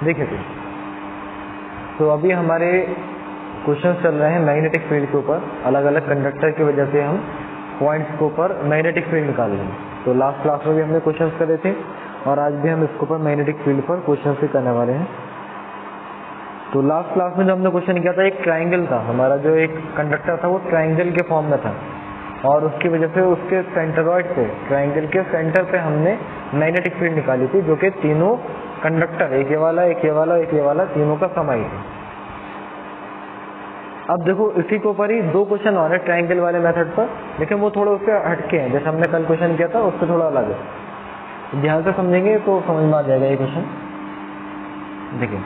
देखिए तो अभी हमारे क्वेश्चन चल रहे हैं मैग्नेटिक फील्ड के ऊपर, अलग अलग कंडक्टर की वजह से हम पॉइंट्स के ऊपर मैग्नेटिक फील्ड निकाल लेंगे। तो लास्ट क्लास में भी हमने क्वेश्चंस करे थे और आज भी हम इसके ऊपर मैग्नेटिक फील्ड पर क्वेश्चंस भी करने वाले हैं। तो लास्ट क्लास में जो हमने क्वेश्चन किया था, एक ट्राइंगल था हमारा, जो एक कंडक्टर था वो ट्राइंगल के फॉर्म में था और उसकी वजह से उसके सेंटरॉइड पे, ट्राइंगल के सेंटर पे हमने मैग्नेटिक फील्ड निकाली थी, जो कि तीनों कंडक्टर, एक ये वाला, एक ये वाला, एक ये वाला, तीनों का सम आई थी। अब देखो इसी के ऊपर ही दो क्वेश्चन और है ट्राइंगल वाले मेथड पर, लेकिन वो थोड़े उससे हटके हैं। जैसे हमने कल क्वेश्चन किया था उससे थोड़ा अलग है, ध्यान से समझेंगे तो समझ में आ जाएगा ये क्वेश्चन। देखिए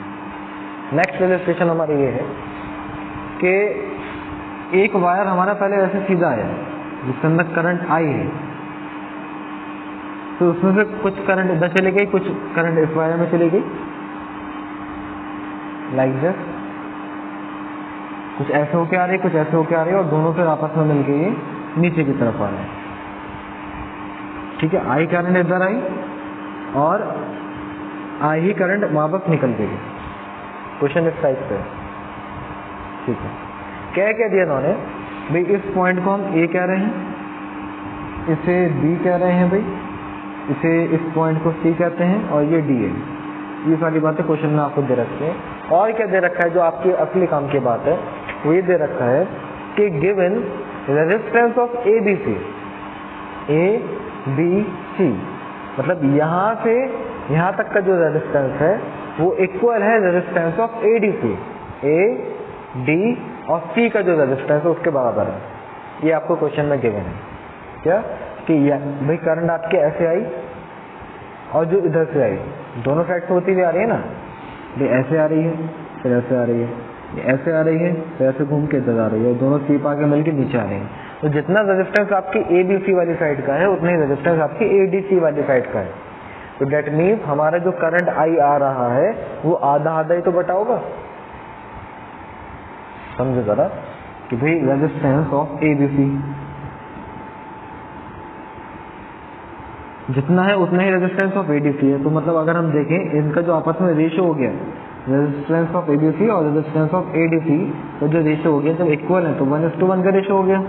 नेक्स्ट इलस्ट्रेशन हमारी ये है कि एक वायर हमारा पहले ऐसे सीधा है जिसके अंदर करंट आई है, तो उसमें से कुछ करंट इधर चली गई, कुछ करंट इस वायर में चली गई, लाइक दिस। कुछ ऐसे होके आ रही है, कुछ ऐसे होके आ रही है और दोनों फिर आपस में मिलके ये नीचे की तरफ आ रहे हैं। ठीक है, आई करंट इधर आई और आई ही करंट वापस निकल गई। क्वेश्चन इस टाइप पे। ठीक है, क्या दिया इन्होंने भाई, इस पॉइंट को हम ए कह रहे हैं, इसे बी कह रहे हैं भाई, इसे इस पॉइंट को सी कहते हैं और ये डी है। ये सारी बातें क्वेश्चन में आपको दे रखी है। और क्या दे रखा है जो आपके असली काम की बात है, वो ये दे रखा है कि given resistance of A B C, A B C मतलब यहाँ से यहाँ तक का जो रेजिस्टेंस है वो इक्वल है resistance of A D C, A D और सी का जो रेजिस्टेंस है उसके बराबर है। ये आपको क्वेश्चन में गिवन है क्या कि भाई करंट आपके ऐसे आई और जो इधर से आई, दोनों साइड से होती हुई आ रही है ना, ये ऐसे आ रही है फिर ऐसे आ रही है, ये ऐसे आ रही है फिर ऐसे घूम के इधर आ रही है, दोनों सीप आके मिलके नीचे आ रही है। तो जितना रेजिस्टेंस आपकी ए बी सी वाली साइड का है उतना ही रेजिस्टेंस आपकी ए डी सी वाली साइड का है। तो डेट मीन्स हमारा जो करंट आई आ रहा है वो आधा आधा ही तो बटा होगा। समझो जरा कि भाई resistance of A B C जितना है उतना ही रेजिस्टेंस ऑफ एडीसी है। तो मतलब अगर हम देखें इनका जो आपस में रेशियो हो गया, रेजिस्टेंस ऑफ एबीसी और रेजिस्टेंस ऑफ एडीसी का जो रेशियो हो गया, जब इक्वल है तो 1:1 का रेशियो हो गया।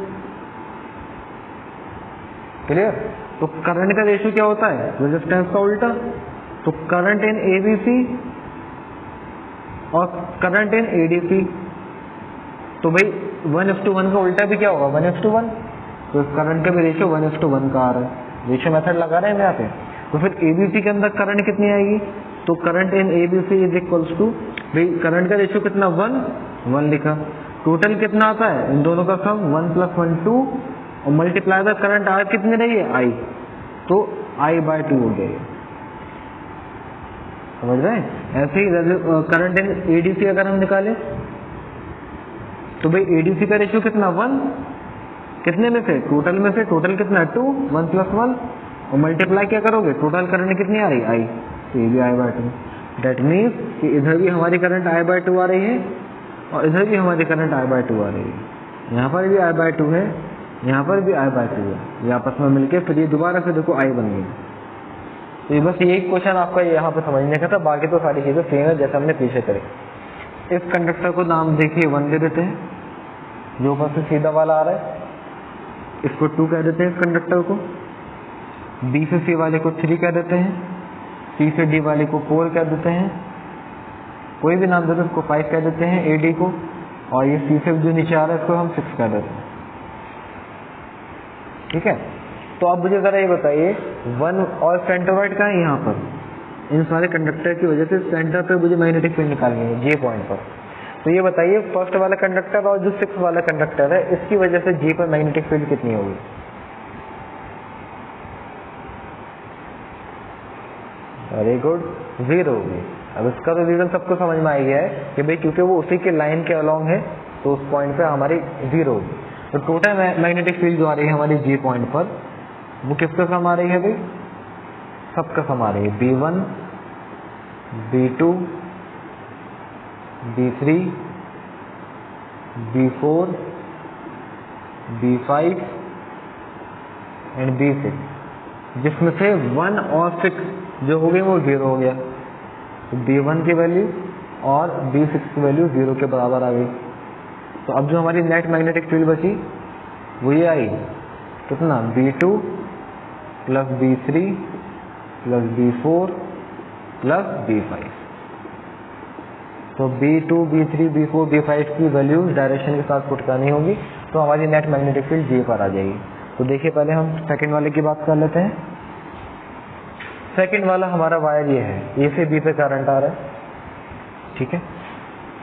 क्लियर? तो करंट का रेशियो क्या होता है? रेजिस्टेंस का उल्टा। तो करंट इन एबीसी और करंट इन एडीसी, तो भाई 1:1 का उल्टा भी क्या होगा? 1:1। तो करंट का भी रेशियो 1:1 का आ रहा है। रेशियो मेथड लगा रहे हैं यहाँ पे। तो फिर एबीसी के अंदर करंट कितनी आएगी? तो current in ABC is equals to, भाई करंट का रेशियो कितना? 1 लिखा। टोटल कितना आता है इन दोनों का सम? 1 + 1 2 और मल्टीप्लाई द करंट आ कितनी रही है? आई। तो I/2 हो गया। समझ रहे हैं? ऐसे ही करंट इन एडीसी अगर हम निकालें तो भाई एडीसी का रेशियो कितना? 1। कितने में से? टोटल में से। टोटल कितना है? 2। 1 + 1 और मल्टीप्लाई क्या करोगे? टोटल करंट कितनी आ रही? आई। तो ये भी I/2। डेट मीन्स कि इधर भी हमारी करंट I/2 आ रही है और इधर भी हमारी करंट I/2 आ रही है। यहाँ पर भी I/2 है, यहाँ पर भी I/2 है। ये आपस में मिलके फिर ये दोबारा से देखो I बन गई। तो ये बस यही क्वेश्चन आपका यहाँ पर समझने का था। बाकी तो सारी चीजें सेम है जैसे हमने पीछे करी। इस कंडक्टर को नाम देखिए 1 दे देते हैं, जो ऊपर से सीधा वाला आ रहा है। इसको 2 कह देते हैं इस कंडक्टर को। बी से सी वाले को 3 कह देते हैं, सी से डी वाले को 4 कह देते हैं, कोई भी नाम दे दो, इसको 5 कह देते हैं ए डी को, और ये सी से जो नीचे आ रहा है इसको हम 6 कह देते हैं। ठीक है, तो आप मुझे जरा ये बताइए 1 और सेंटरॉइड का है यहाँ पर। इन सारे कंडक्टर की वजह से सेंटर पे मुझे मैग्नेटिक फील्ड निकालनी है जे पॉइंट पर। तो ये बताइए फर्स्ट वाला कंडक्टर और जो 6 वाला कंडक्टर है इसकी वजह से जी पर मैग्नेटिक फील्ड कितनी होगी? वेरी गुड, 0 होगी। अब इसका तो रीजन सबको समझ में आ गया है कि भाई क्योंकि वो उसी के लाइन के अलोंग है तो उस पॉइंट पे हमारी 0 होगी। तो टोटल मैग्नेटिक फील्ड जो आ रही है हमारी जी पॉइंट पर वो किसका सम आ रही है भाई? सबका सम आ रही है। B1 B2 B3 B4 B5 and B6, जिसमें से 1 और 6 जो हो गए वो 0 हो गया। तो B1 की वैल्यू और B6 की वैल्यू 0 के बराबर आ गई। तो अब जो हमारी नेट मैग्नेटिक फील्ड बची वो ये आई, कितना, B2 plus B3 plus B4 plus B5। तो B2, B3, B4, B5 की वैल्यूज डायरेक्शन के साथ पुट करनी होगी, तो हमारी नेट मैग्नेटिक फील्ड J पर आ जाएगी। तो देखिए पहले हम सेकंड वाले की बात कर लेते हैं। सेकंड वाला हमारा वायर ये है, A से B पे करंट आ रहा है, ठीक है।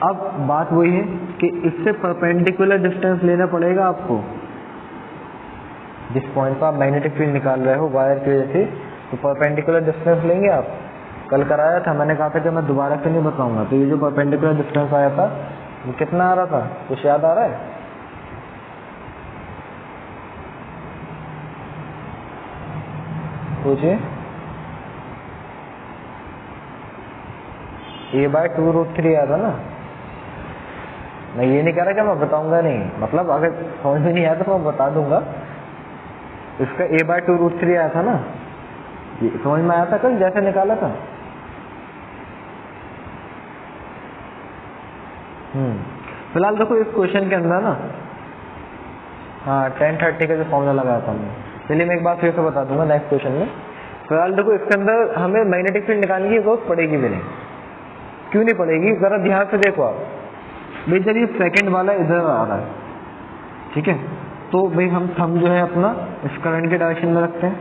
अब बात वही है कि इससे परपेंडिकुलर डिस्टेंस लेना पड़ेगा आपको, जिस पॉइंट पर आप मैग्नेटिक फील्ड निकाल रहे हो वायर की वजह से, तो परपेंडिकुलर डिस्टेंस लेंगे आप। कल कराया था, मैंने कहा था कि मैं दोबारा से नहीं बताऊंगा। तो ये जो परपेंडिकुलर डिस्टेंस आया था वो कितना आ रहा था, कुछ याद आ रहा है? सोचिए, A/2√3 आया था ना। मैं ये नहीं कह रहा कि मैं बताऊंगा नहीं, मतलब अगर समझ में नहीं आया तो मैं बता दूंगा। इसका A/2√3 आया था ना, ये समझ में आया था कल जैसे निकाला था। फिलहाल देखो इस क्वेश्चन के अंदर ना, हाँ 1030 का जो फॉर्मूला लगाया था हमने, चलिए मैं एक बार फिर से बता दूंगा नेक्स्ट क्वेश्चन में। फिलहाल देखो इसके अंदर हमें मैग्नेटिक फील्ड निकालने की जरूरत पड़ेगी भी नहीं। क्यों नहीं पड़ेगी, जरा ध्यान से देखो आप भाई। जब ये सेकंड वाला इधर आ रहा है, ठीक है, तो भाई हम थंब जो है अपना इस करंट के डायरेक्शन में रखते हैं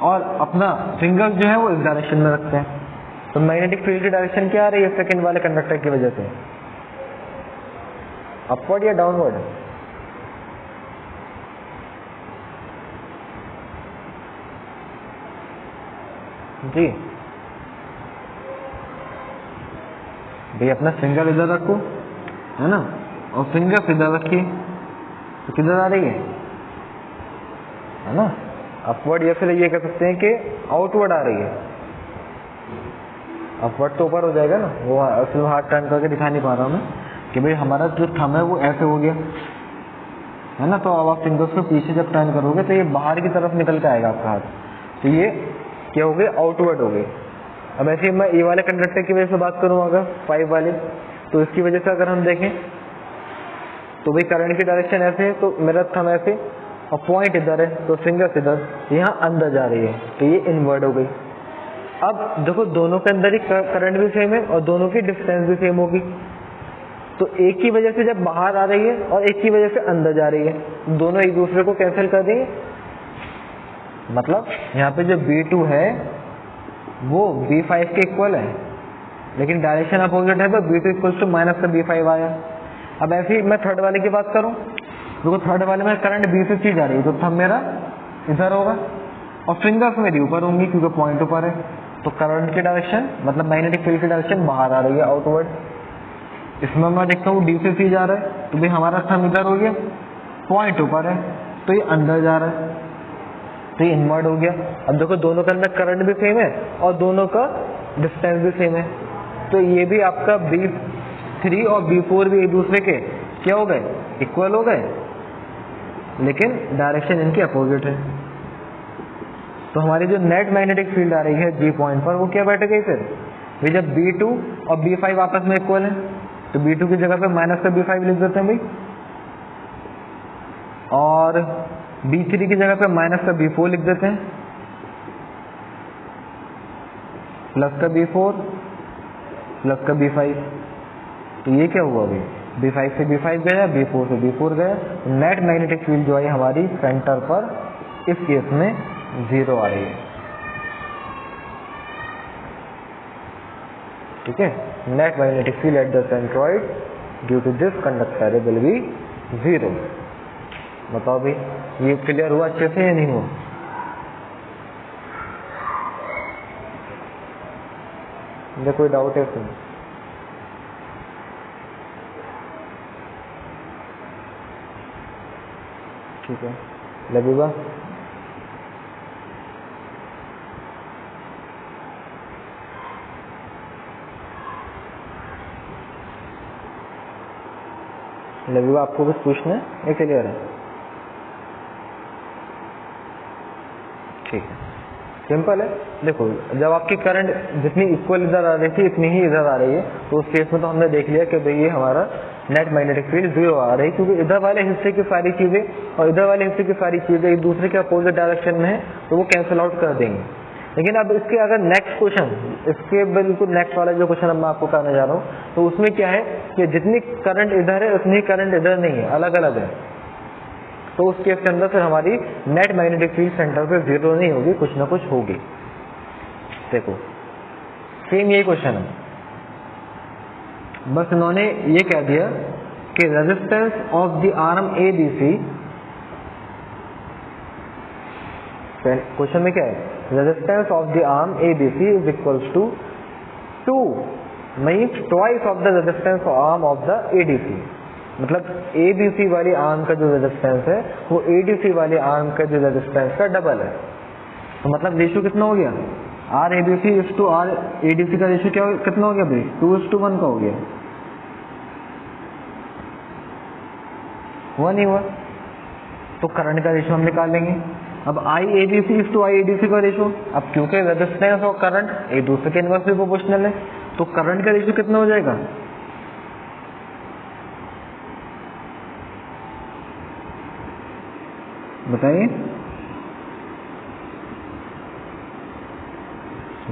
और अपना फिंगर जो है वो इस डायरेक्शन में रखते हैं। तो मैग्नेटिक फील्ड की डायरेक्शन क्या आ रही है सेकंड वाले कंडक्टर की वजह से, अपवर्ड या डाउनवर्ड? जी भाई अपना फिंगर इधर रखो, है ना, और फिंगर इधर रखिए, तो किधर आ रही है ना, अपवर्ड, या फिर ये कह सकते हैं कि आउटवर्ड आ रही है। अपवर्ड तो ऊपर हो जाएगा ना, वो असल हाथ टर्न करके दिखा नहीं पा रहा हूँ मैं कि भाई हमारा जो थंब है वो ऐसे हो गया, है ना। तो अब आप फिंगर्स को पीछे जब टर्न करोगे तो ये बाहर की तरफ निकल के आएगा आपका हाथ, तो ये क्या हो गए, आउटवर्ड हो गए। अब ऐसे मैं ये वाले कंडक्टर की वजह से बात करूँ अगर 5 वाले, तो इसकी वजह से अगर हम देखें तो भाई करंट की डायरेक्शन ऐसे है, तो मेरा थंब ऐसे और पॉइंट इधर है, तो फिंगर्स इधर, यहाँ अंदर जा रही है, तो ये इनवर्ड हो गई। अब देखो दोनों के अंदर ही करंट भी सेम है और दोनों की डिस्टेंस भी सेम होगी, तो एक की वजह से जब बाहर आ रही है और एक की वजह से अंदर जा रही है, दोनों एक दूसरे को कैंसिल कर देंगे। मतलब यहाँ पे जो B2 है वो B5 के इक्वल है, लेकिन डायरेक्शन अपोजिट है, तो B2 इक्वल टू माइनस का B5 आया। अब ऐसे ही मैं थर्ड वाले की बात करूं, देखो थर्ड वाले में करंट B से सी जा रही है, तो थंब मेरा इधर होगा और फिंगर्स मेरी ऊपर होंगी क्योंकि पॉइंट ऊपर है, तो करंट की डायरेक्शन मतलब मैग्नेटिक फील्ड की डायरेक्शन बाहर आ रही है, आउटवर्ड। इसमें मैं देखता हूँ D से सी जा रहा है, तो भाई हमारा थंब इधर हो गया, पॉइंट ऊपर है, तो ये अंदर जा रहा है, तो ये इनवर्ड हो गया। अब देखो दोनों के अंदर करंट भी सेम है और दोनों का डिस्टेंस भी सेम है, तो ये भी आपका B3 और B4 भी एक दूसरे के क्या हो गए, इक्वल हो गए, लेकिन डायरेक्शन इनकी अपोजिट है। तो हमारी जो नेट मैग्नेटिक फील्ड आ रही है G पॉइंट पर, वो क्या बैठ गई फिर भाई, जब B2 और B5 आपस में इक्वल है, तो B2 की जगह पे माइनस का B5 लिख देते हैं भाई, और B3 की जगह पे माइनस का B4 लिख देते हैं, प्लस का B4 प्लस का B5। तो ये क्या हुआ भाई, B5 से B5 गया, B4 से B4 गया, नेट मैग्नेटिक फील्ड जो है हमारी सेंटर पर इस केस में 0 आ रही है, ठीक है। Net magnetic field at the centroid due to this conductor will be 0। बताओ भाई ये क्लियर हुआ अच्छे से या नहीं हुआ? मुझे कोई डाउट है इसमें? ठीक है, लबीबा लबीबा आपको कुछ पूछना है या क्लियर है? ठीक है। सिंपल है। देखो जब आपकी करंट जितनी इक्वल इधर आ रही थी इतनी ही इधर आ रही है, तो उस केस में तो हमने देख लिया कि भाई ये हमारा नेट मैग्नेटिक फील्ड 0 आ रही है, क्योंकि इधर वाले हिस्से की सारी चीजें और इधर वाले हिस्से की सारी चीजें एक दूसरे के अपोजिट डायरेक्शन में है, तो वो कैंसिल आउट कर देंगे। लेकिन अब इसके अगर नेक्स्ट क्वेश्चन, इसके बिल्कुल नेक्स्ट वाला जो क्वेश्चन अब मैं आपको करने जा रहा हूँ, तो उसमें क्या है कि जितनी करंट इधर है उतनी करंट इधर नहीं है, अलग अलग है। तो उस केस के अंदर फिर हमारी नेट मैग्नेटिक फील्ड सेंटर पे 0 नहीं होगी, कुछ ना कुछ होगी। देखो सेम यही क्वेश्चन है, बस इन्होंने ये कह दिया कि resistance of the arm ABC, question में क्या है, resistance of the arm ABC is equals to 2 means twice of the resistance arm of the ADC। मतलब ABC वाली आर्म का जो रेजिस्टेंस है वो ADC वाली आर्म का जो रेजिस्टेंस का डबल है। तो मतलब रेशियो कितना हो गया, RABC इज टू RADC का रेशियो क्या कितना हो गया भाई, 2:1 का हो गया, 1 ही हुआ। तो करंट का रेशियो हम निकाल लेंगे। अब IABC इज टू IADC का रेशियो, अब क्योंकि रेजिस्टेंस और करंट एक दूसरे के इनवर्सली प्रोपोर्शनल है, तो करंट का रेशियो कितना हो जाएगा, बताइए,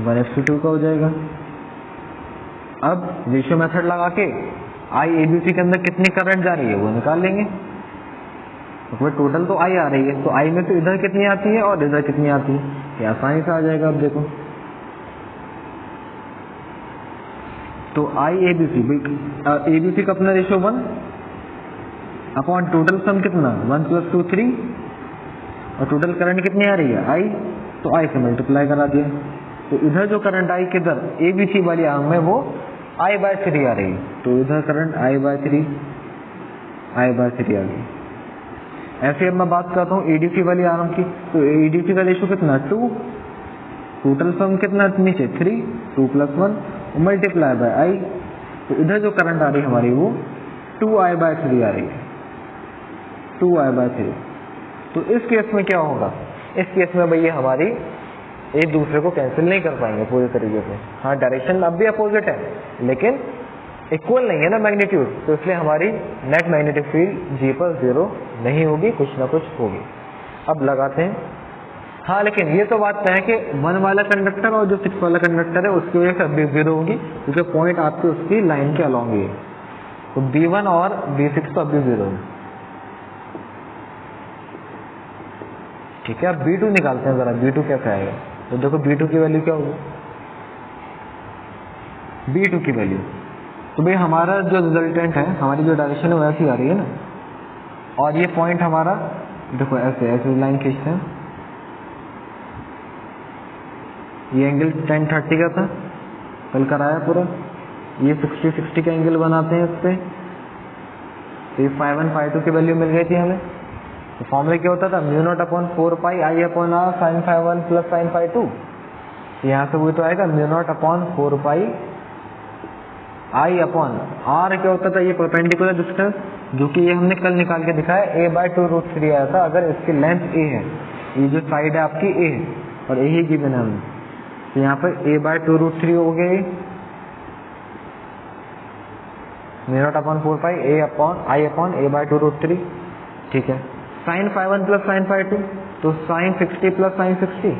1:2 का हो जाएगा। अब रेशियो मेथड लगा के IABC के अंदर कितनी करंट जा रही है वो निकाल लेंगे। तो टोटल तो I आ रही है, तो I में तो इधर कितनी आती है और इधर कितनी आती है, ये आसानी से आ जाएगा। अब देखो तो IABC ABC का अपना रेशियो 1 अपॉन टोटल सम कितना 1 + 2 3, और टोटल करंट कितनी आ रही है I, तो I से मल्टीप्लाई करा दिया। तो इधर जो करंट आई किधर ABC वाली आर्म में वो I/3 आ रही है, तो इधर करंट I/3 आ गई। ऐसे अब मैं बात करता हूँ ADC वाली आर्म की, तो ADC का रेशियो कितना 2, टोटल सम कितना नीचे 3, 2 + 1 मल्टीप्लाई बाय I, तो इधर जो करंट आ रही है हमारी वो 2I/3 आ रही है, 2I/3। तो इस केस में क्या होगा, इस केस में भैया हमारी एक दूसरे को कैंसिल नहीं कर पाएंगे पूरी तरीके से। हाँ डायरेक्शन अब भी अपोजिट है लेकिन इक्वल नहीं है ना मैग्नीट्यूड, तो इसलिए हमारी नेट मैग्नेटिक फील्ड G पर 0 नहीं होगी, कुछ ना कुछ होगी। अब लगाते हैं। हाँ लेकिन ये तो बात है कि 1 वाला कंडक्टर और जो 6 वाला कंडक्टर है उसकी वजह से अब भी 0 होगी, क्योंकि पॉइंट आपके उसकी लाइन के अलॉन्ग है। तो B1 और B6 तो अब भी 0 है। ठीक है, अब B2 निकालते हैं जरा, B2 कैसे आएगा। तो देखो B2 की वैल्यू क्या होगी, B2 की वैल्यू, तो भाई हमारा जो रिजल्टेंट है, हमारी जो डायरेक्शन है वो ऐसी आ रही है ना, और ये पॉइंट हमारा देखो ऐसे लाइन खींचते हैं, ये एंगल 1030 का था, कल कराया पूरा, ये 60 का एंगल बनाते हैं इस पे, तो ये 5 और 2 की वैल्यू मिल गई थी हमें। तो फॉर्मूला क्या होता था, μ0/4π I/r sin φ1 + sin φ2, यहाँ से वो तो आएगा μ0/4π I/r क्या होता था, ये परपेंडिकुलर डिस्टेंस, जो कि ये हमने कल निकाल के दिखाया, a/2√3 आया था। अगर इसकी लेंथ a है, ये जो साइड है आपकी a है और a ही गिवन है हमने, तो यहाँ पर a/2√3 हो गई, μ0/4π I/a/2√3। ठीक है, sin φ1 + sin φ2, तो sin 60 + sin 60,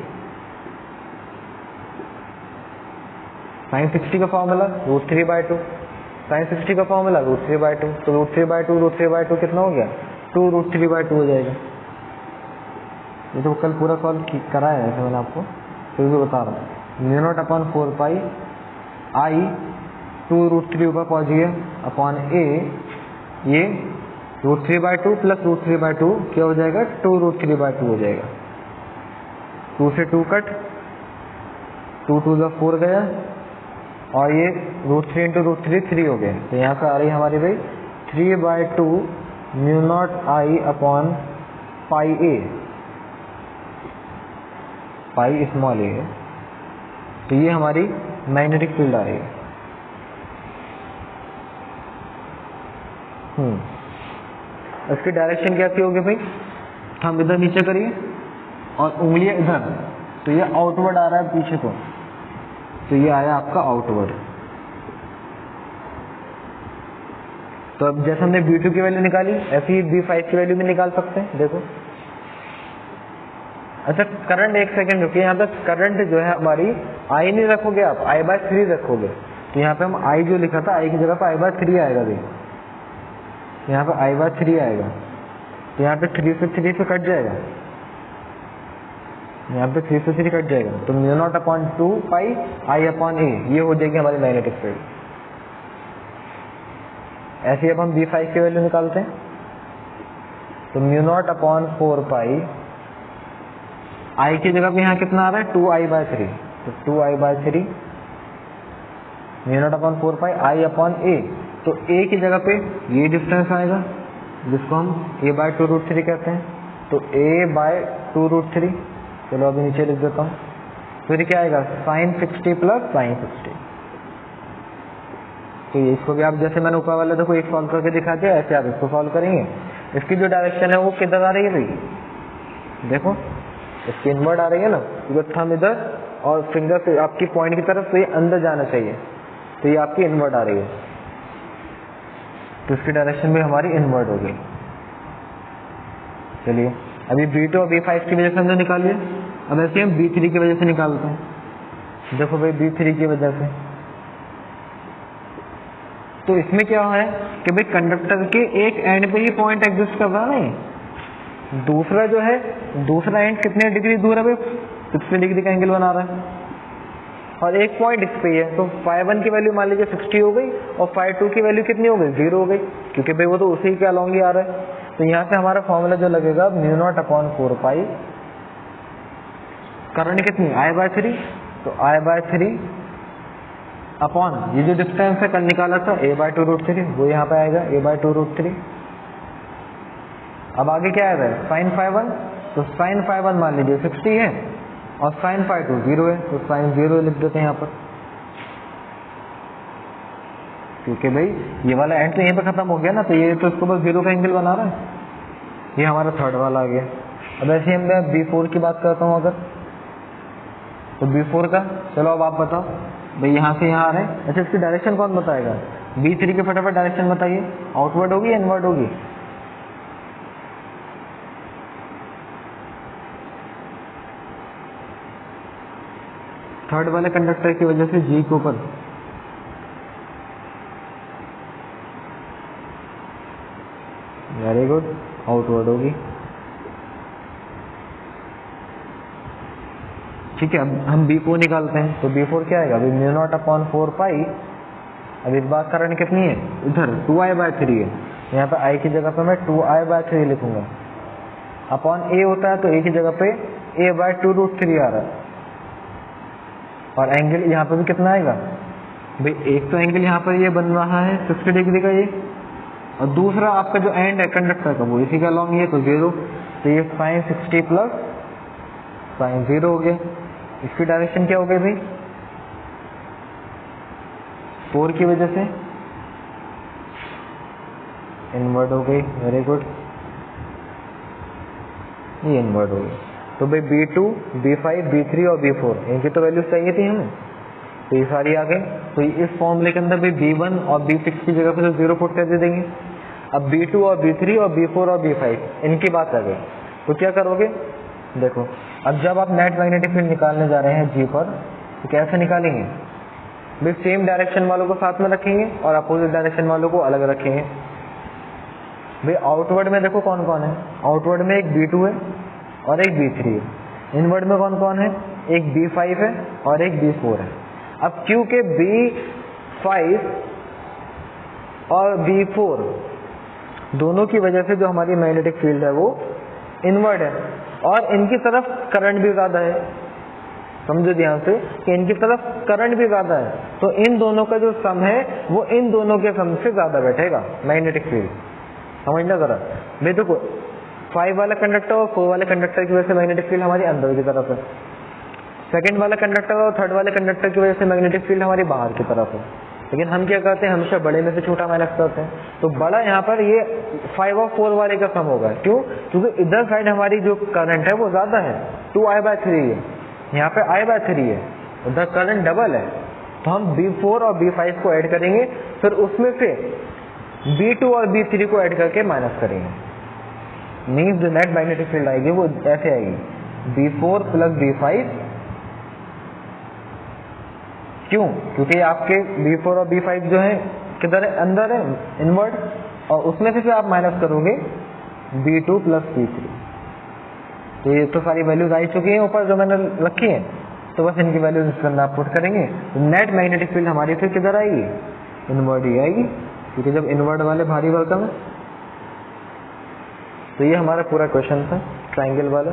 sin 60 का फॉर्मूला √3/2, sin 60 का फॉर्मूला √3/2, तो √3/2 कितना हो गया, 2√3/2 हो जाएगा। ये तो कल पूरा सॉल्व कराया है ऐसे मैंने आपको, फिर भी बता रहा हूँ। μ0/4π I 2√3 ऊपर पहुँच गया अपॉन a, ये √3/2 + √3/2 क्या हो जाएगा, 2√3/2 हो जाएगा। 2 से 2 कट, 2 × 2 = 4 गया, और ये √3 × √3 3 हो गया। तो यहाँ से आ रही है हमारी भाई 3/2 μ0I/πa, पाई स्मॉल a है। तो ये हमारी मैग्नेटिक फील्ड आ रही है। इसकी डायरेक्शन कैसी होगी भाई, हम इधर नीचे करिए और उंगलियां इधर, तो ये आउटवर्ड आ रहा है पीछे को, तो ये आया आपका आउटवर्ड। तो अब जैसे हमने B2 की वैल्यू निकाली, ऐसे ही B5 की वैल्यू भी निकाल सकते हैं। देखो, अच्छा करंट, एक सेकंड रुकिए, यहाँ पे करंट जो है हमारी I नहीं रखोगे आप, I/3 रखोगे। तो यहाँ पे हम I जो लिखा था, I की जगह पे I/3 आएगा। देखिए यहाँ पे I/3 आएगा, तो यहाँ पे 3 से 3 से कट जाएगा, यहाँ पे 3 से 3 कट जाएगा, तो μ0/2 पाई I/A ये हो जाएगी हमारी मैग्नेटिक फील्ड। ऐसे अब हम B5 की वैल्यू निकालते हैं, तो μ0/4 पाई I की जगह पे यहाँ कितना आ रहा है 2I/3, तो 2I/3 μ0/4 पाई I/A, तो A की जगह पे ये डिस्टेंस आएगा जिसको हम A/2√3 कहते हैं, तो A/2√3। चलो अभी नीचे लिख देता हूँ, फिर क्या आएगा sin 60 प्लस sin 60। तो ये इसको भी आप जैसे मैंने ऊपर वाला देखो एक सॉल्व करके दिखा दिया, ऐसे आप इसको सॉल्व करेंगे। इसकी जो डायरेक्शन है वो किधर आ रही है भाई, देखो इसकी इनवर्ड आ रही है ना, क्योंकि थंब इधर और फिंगर से आपकी पॉइंट की तरफ, तो ये अंदर जाना चाहिए, तो ये आपकी इनवर्ड आ रही है, तो इसकी डायरेक्शन भी हमारी इनवर्ड होगी। चलिए अभी B2 और B5 की वजह से हमने निकाल लिया, अब ऐसे हम B3 की वजह से निकालते हैं। देखो भाई B3 की वजह से, तो इसमें क्या है कि भाई कंडक्टर के एक एंड पे ही पॉइंट एग्जिस्ट कर रहा है, दूसरा जो है दूसरा एंड कितने डिग्री दूर है भाई, 60 डिग्री का एंगल बना रहा है, और एक पॉइंट इस पे ही है। तो φ1 की वैल्यू मान लीजिए 60 हो गई, और φ2 की वैल्यू कितनी हो गई 0 हो गई, क्योंकि भाई वो तो उसी के अलॉन्ग ही आ रहा है। तो यहाँ से हमारा फॉर्मूला जो लगेगा μ0/4 पाई, करंट कितनी I/3, तो I/3 अपॉन ये जो डिस्टेंस है कल निकाला था A/2√3, वो यहाँ पे आएगा A/2√3। अब आगे क्या आएगा sin φ1, तो sin φ1 मान लीजिए 60 है, और sin φ2 0 है, तो sin 0 लिख देते हैं यहाँ पर, क्योंकि भाई ये वाला एंड तो यहीं पे खत्म हो गया ना, तो ये तो इसको बस 0 का एंगल बना रहा है। ये हमारा थर्ड वाला आ गया। अब ऐसे हम मैं B4 की बात करता हूँ अगर, तो B4 का, चलो अब आप बताओ भाई, यहाँ से यहाँ आ रहे हैं। अच्छा इसकी डायरेक्शन कौन बताएगा, B3 की फटाफट डायरेक्शन बताइए, आउटवर्ड होगी इनवर्ड होगी, थर्ड वाले कंडक्टर की वजह से G के ऊपर, वेरी गुड, आउटवर्ड होगी। ठीक है, अब हम B4 निकालते हैं, तो B4 क्या आएगा अभी μ0/4 पाई, अब इस बात करंट कितनी है इधर 2I/3 है, यहाँ पे I की जगह पे मैं 2I/3 लिखूंगा, अपॉन A होता है तो A की जगह पे A/2√3 आ रहा है, और एंगल यहाँ पे भी कितना आएगा भाई, एक तो एंगल यहाँ पर ये बन रहा है 60 डिग्री का ये, और दूसरा आपका जो एंड है कंडक्टर का वो इसी का लॉन्ग है, तो 0, तो ये sin 60 प्लस sin 0 हो गया। इसकी डायरेक्शन क्या हो गई भाई 4 की वजह से इनवर्ड हो गई, वेरी गुड, ये इनवर्ड हो गई। तो भाई B2, B5, B3 और B4 इनकी तो वैल्यूज चाहिए थी हमें, तो ये सारी आ गई। तो इस फॉर्मूले के अंदर भाई B1 और B6 की जगह पे तो 0 पुट कर दे देंगे। अब B2 और B3 और B4 और B5 इनकी बात आ गई, तो क्या करोगे देखो, अब जब आप नेट मैग्नेटिक फील्ड निकालने जा रहे हैं G पर, तो कैसे निकालेंगे भाई, सेम डायरेक्शन वालों को साथ में रखेंगे और अपोजिट डायरेक्शन वालों को अलग रखेंगे। भाई आउटवर्ड में देखो कौन कौन है, आउटवर्ड में एक B2 है और एक B3 है, इनवर्ड में कौन कौन है, एक B5 है और एक B4 है। अब क्योंकि B5 और B4 दोनों की वजह से जो हमारी मैग्नेटिक फील्ड है वो इनवर्ड है, और इनकी तरफ करंट भी ज्यादा है, समझो ध्यान से कि इनकी तरफ करंट भी ज्यादा है, तो इन दोनों का जो सम है वो इन दोनों के सम से ज्यादा बैठेगा मैग्नेटिक फील्ड, समझना जरा। भाई देखो 5 वाला कंडक्टर और 4 वाले कंडक्टर की वजह से मैग्नेटिक फील्ड हमारी अंदर की तरफ है, सेकंड वाला कंडक्टर और थर्ड वाले कंडक्टर की वजह से मैग्नेटिक फील्ड हमारी बाहर की तरफ है। लेकिन हम क्या करते हैं, हमेशा बड़े में से छोटा माइनस करते हैं, तो बड़ा यहाँ पर ये 5 और 4 वाले का सम होगा। क्यों, क्योंकि इधर साइड हमारी जो करंट है वो ज्यादा है, 2I/3 है, यहाँ पे I/3 है, द करंट डबल है, तो हम B4 और B5 को ऐड करेंगे, फिर उसमें से B2 और B3 को ऐड करके माइनस करेंगे। मीन्स जो नेट मैग्नेटिक फील्ड आएगी वो ऐसे आएगी, B4 प्लस B5। क्यों? क्योंकि आपके B4 और B5 जो है किधर है, अंदर है, इनवर्ड, और उसमें से फिर आप माइनस करोगे B2 प्लस B3। तो ये तो सारी वैल्यूज आ चुकी हैं ऊपर जो मैंने रखी है, तो बस इनकी वैल्यूज इसके अंदर आप पुट करेंगे, तो नेट मैग्नेटिक फील्ड हमारी फिर किधर आएगी, इनवर्ड ही आएगी, क्योंकि जब इनवर्ड वाले भारी भरकम है। तो ये हमारा पूरा क्वेश्चन था ट्राइंगल वाला।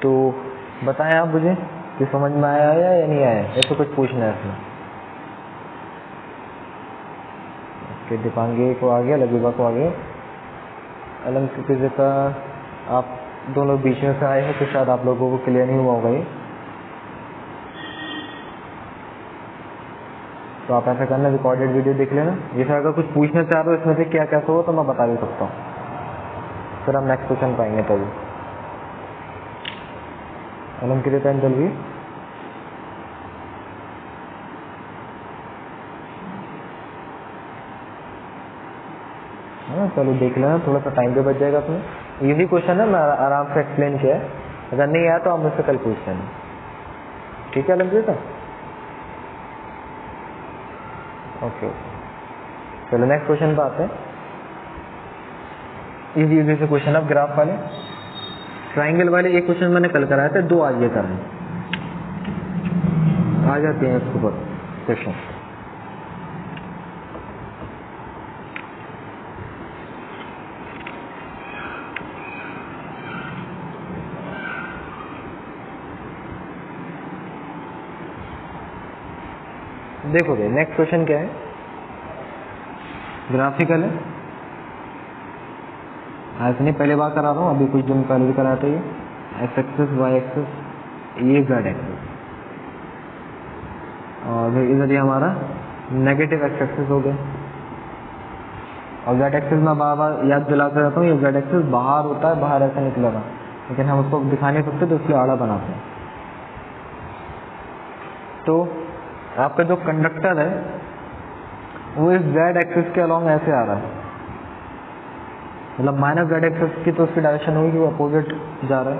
तो बताएं आप मुझे कि समझ में आया या नहीं आया, ऐसे कुछ पूछना है इसमें। कि दीपांगी को आ गया, लघुबा को आ गया, अलंकृत का आप दोनों बीच में से आए हैं, तो शायद आप लोगों को क्लियर नहीं हुआ होगा ये। तो आप ऐसा करना, रिकॉर्डेड वीडियो देख लेना, जैसे अगर कुछ पूछना चाह रहे हो इसमें से क्या कैसे हो तो मैं बता भी सकता हूँ, फिर हम नेक्स्ट क्वेश्चन पाएंगे तभी। अलंकृत एंड दलवी, हाँ चलो देख लेना, थोड़ा सा टाइम पे बच जाएगा अपने। इजी क्वेश्चन है, मैं आराम से एक्सप्लेन किया है, अगर नहीं आया तो आप मुझसे कल पूछ लेना, ठीक है अलंकृत? ओके, चलो नेक्स्ट क्वेश्चन पे आते हैं। इजी इजी से क्वेश्चन, अब ग्राफ वाले, ट्राइंगल वाले एक क्वेश्चन मैंने कल कराया था, 2 आज ये कराए, आ जाते हैं इसके ऊपर क्वेश्चन। देखोगे नेक्स्ट क्वेश्चन क्या है, ग्राफिकल है, ऐसे नहीं पहले बार करा रहा हूँ, अभी कुछ दिन पहले भी कराया था ये, एक्स एक्सिस वाई एक्सिस, ये जेड एक्सिस, और इधर ये हमारा नेगेटिव एक्स एक्सिस हो गया, और जेड एक्सिस में बार बार याद दिलाता रहता हूँ, ये जेड एक्सिस बाहर होता है, बाहर ऐसा निकलेगा, लेकिन हम उसको दिखा नहीं सकते तो इसलिए आड़ा बनाते हैं। तो आपका जो कंडक्टर है वो इस जेड एक्सिस के अलॉन्ग ऐसे आ रहा है, मतलब माइनस जेड एक्सिस की तो उसकी डायरेक्शन होगी कि वो अपोजिट जा रहा है,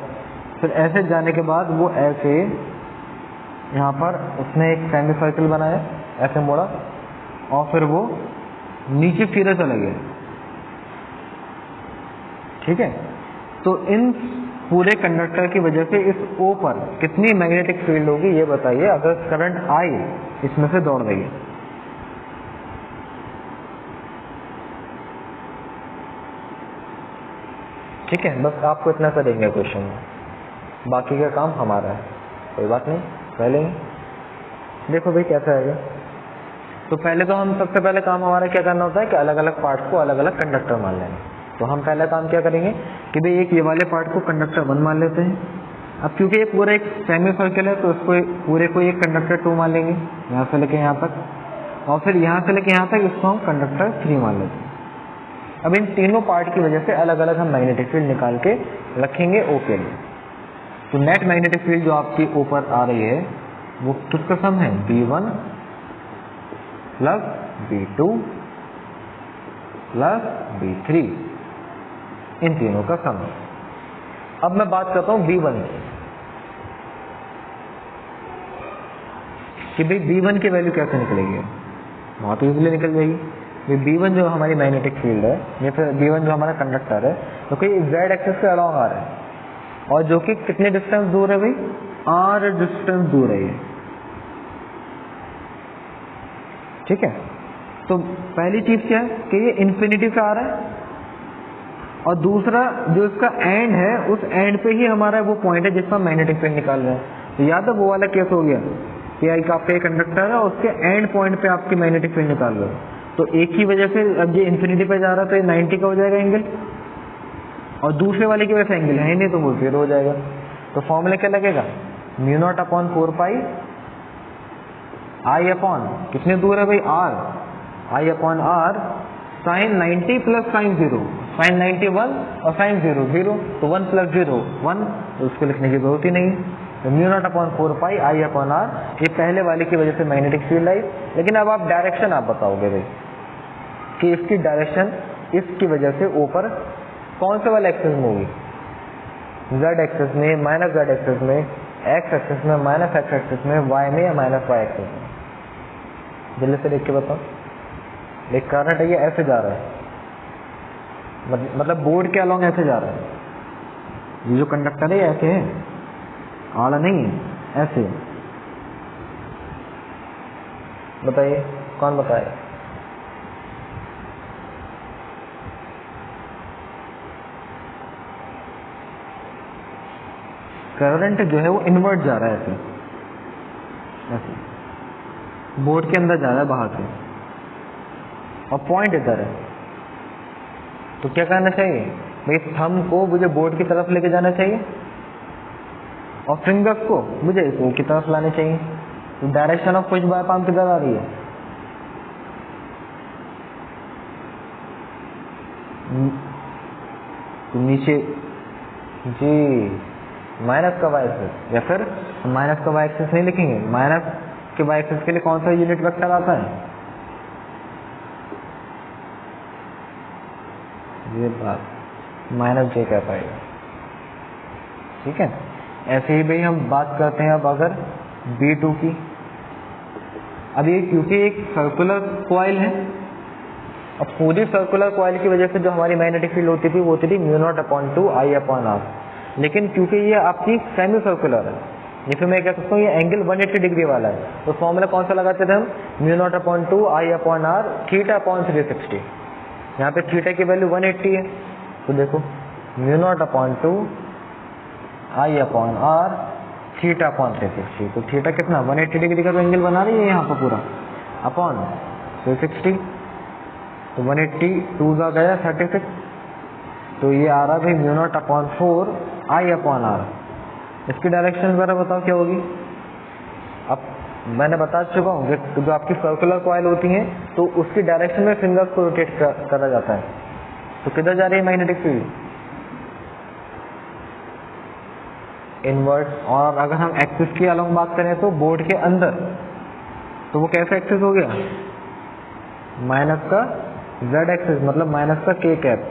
फिर ऐसे जाने के बाद वो ऐसे यहाँ पर उसने एक सेमी सर्कल बनाया, ऐसे मोड़ा, और फिर वो नीचे सीधे चले गए, ठीक है। तो इन पूरे कंडक्टर की वजह से इस O पर कितनी मैग्नेटिक फील्ड होगी ये बताइए, अगर करंट I इसमें से दौड़ रही है। ठीक है, बस आपको इतना सा देंगे क्वेश्चन में, बाकी का काम हमारा है, कोई बात नहीं, कर लेंगे। देखो भाई कैसा आएगा। तो पहले तो हम सबसे पहले काम हमारा क्या करना होता है कि अलग अलग पार्ट को अलग अलग कंडक्टर मान लेंगे। तो हम पहला काम क्या करेंगे कि भाई एक ये वाले पार्ट को कंडक्टर 1 मान लेते हैं। अब क्योंकि ये पूरा एक सेमी सर्कल है तो इसको पूरे को एक कंडक्टर 2 मान लेंगे, यहाँ से लेके यहाँ तक, और फिर यहाँ से लेके यहाँ तक इसको हम कंडक्टर 3 मान लेते हैं। अब इन तीनों पार्ट की वजह से अलग अलग हम मैग्नेटिक फील्ड निकाल के रखेंगे O के लिए। तो नेट मैग्नेटिक फील्ड जो आपकी ऊपर आ रही है वो किसका सम है, B1 plus B2 plus B3, इन तीनों का सम है। अब मैं बात करता हूं B1 की, कि भाई B1 की वैल्यू कैसे निकलेगी, वहां तो इजीली निकल जाएगी। B1 जो हमारी मैग्नेटिक फील्ड है, या फिर B1 जो हमारा कंडक्टर है, तो कोई जेड एक्सिस से अलॉन्ग आ रहा है, और जो कि कितने डिस्टेंस दूर है भाई, R डिस्टेंस दूर है ये, ठीक है। तो पहली चीज क्या है कि ये इन्फिनिटी से आ रहा है, और दूसरा जो इसका एंड है उस एंड पे ही हमारा वो पॉइंट है जिसका मैग्नेटिक फील्ड निकाल रहे हैं। तो याद है वो वाला केस हो गया कि आपका एक कंडक्टर है, उसके एंड पॉइंट पे आपकी मैग्नेटिक फील्ड निकाल रहे हो, तो एक ही वजह से अब ये इन्फिनिटी पे जा रहा है तो ये 90 का हो जाएगा एंगल, और दूसरे वाले की वजह से एंगल है नहीं तो वो 0 हो जाएगा। तो फॉर्मूला क्या लगेगा, μ0/4π I अपॉन कितने दूर है भाई R, I upon R sine 90 plus sine 0, sine 90 1 और साइन 0 0, तो 1 प्लस 0 1, तो उसको लिखने की जरूरत ही नहीं है। तो mu not upon 4 pi I upon R, ये पहले वाले की वजह से मैग्नेटिक फील्ड आई। लेकिन अब आप डायरेक्शन आप बताओगे भाई कि इसकी डायरेक्शन इसकी वजह से ऊपर कौन से वाले एक्सिस में होगी, z एक्सिस में, माइनस z एक्सिस में, x एक्सिस में, माइनस x एक्सिस में, y में या माइनस y एक्सिस में। जल्दी से देख के बताओ। एक करंट है ये ऐसे जा रहा है, मतलब बोर्ड के अलॉन्ग ऐसे जा रहा है। ये जो कंडक्टर है ऐसे है, आड़ा नहीं है, ऐसे। बताइए कौन बताएगा। करंट जो है वो इनवर्ट जा रहा है ऐसे, ऐसे बोर्ड के अंदर जा रहा है बाहर से, और पॉइंट इधर है। तो क्या करना चाहिए भाई, थंब को मुझे बोर्ड की तरफ लेके जाना चाहिए और फिंगर्स को मुझे ओ की तरफ लाने चाहिए। तो direction of push by palm किधर आ रही है, तो नीचे जी, माइनस का वाई एक्सिस, या फिर माइनस का वाई एक्सिस नहीं लिखेंगे, माइनस के वाई एक्सिस के लिए कौन सा यूनिट वेक्टर आता है, ये बात माइनस जे क्या पाएगा। ठीक है, ऐसे ही भाई हम बात करते हैं अब अगर B2 की। अब ये क्योंकि एक सर्कुलर कॉइल है, अब पूरी सर्कुलर कॉइल की वजह से जो हमारी मैग्नेटिक फील्ड होती थी वो होती थी mu not upon 2 I upon R. लेकिन क्योंकि ये आपकी सेमी सर्कुलर है, ये फिर मैं क्या कहता हूँ ये एंगल 180 डिग्री वाला है, तो फॉर्मूला कौन सा लगाते थे हम, mu not upon 2 I upon R theta upon 360। यहाँ पे थीटा की वैल्यू 180 है, तो देखो mu not upon 2 I upon R theta upon 360। तो थीटा कितना 180 डिग्री का तो एंगल बना रही है यहाँ पर पूरा, अपॉन 360, तो 180 2 का गया 36, तो ये आ रहा भाई mu not upon 4 I upon R. इसकी डायरेक्शन वगैरह बताओ क्या होगी। अब मैंने बता चुका हूँ कि जो आपकी सर्कुलर कॉइल होती हैं तो उसकी डायरेक्शन में फिंगर्स को रोटेट करा जाता है। तो किधर जा रही है मैग्नेटिक फील्ड, इनवर्ट। और अगर हम एक्सिस की अलॉन्ग बात करें तो बोर्ड के अंदर, तो वो कैसा एक्सिस हो गया, माइनस का z एक्सिस, मतलब माइनस का k कैप,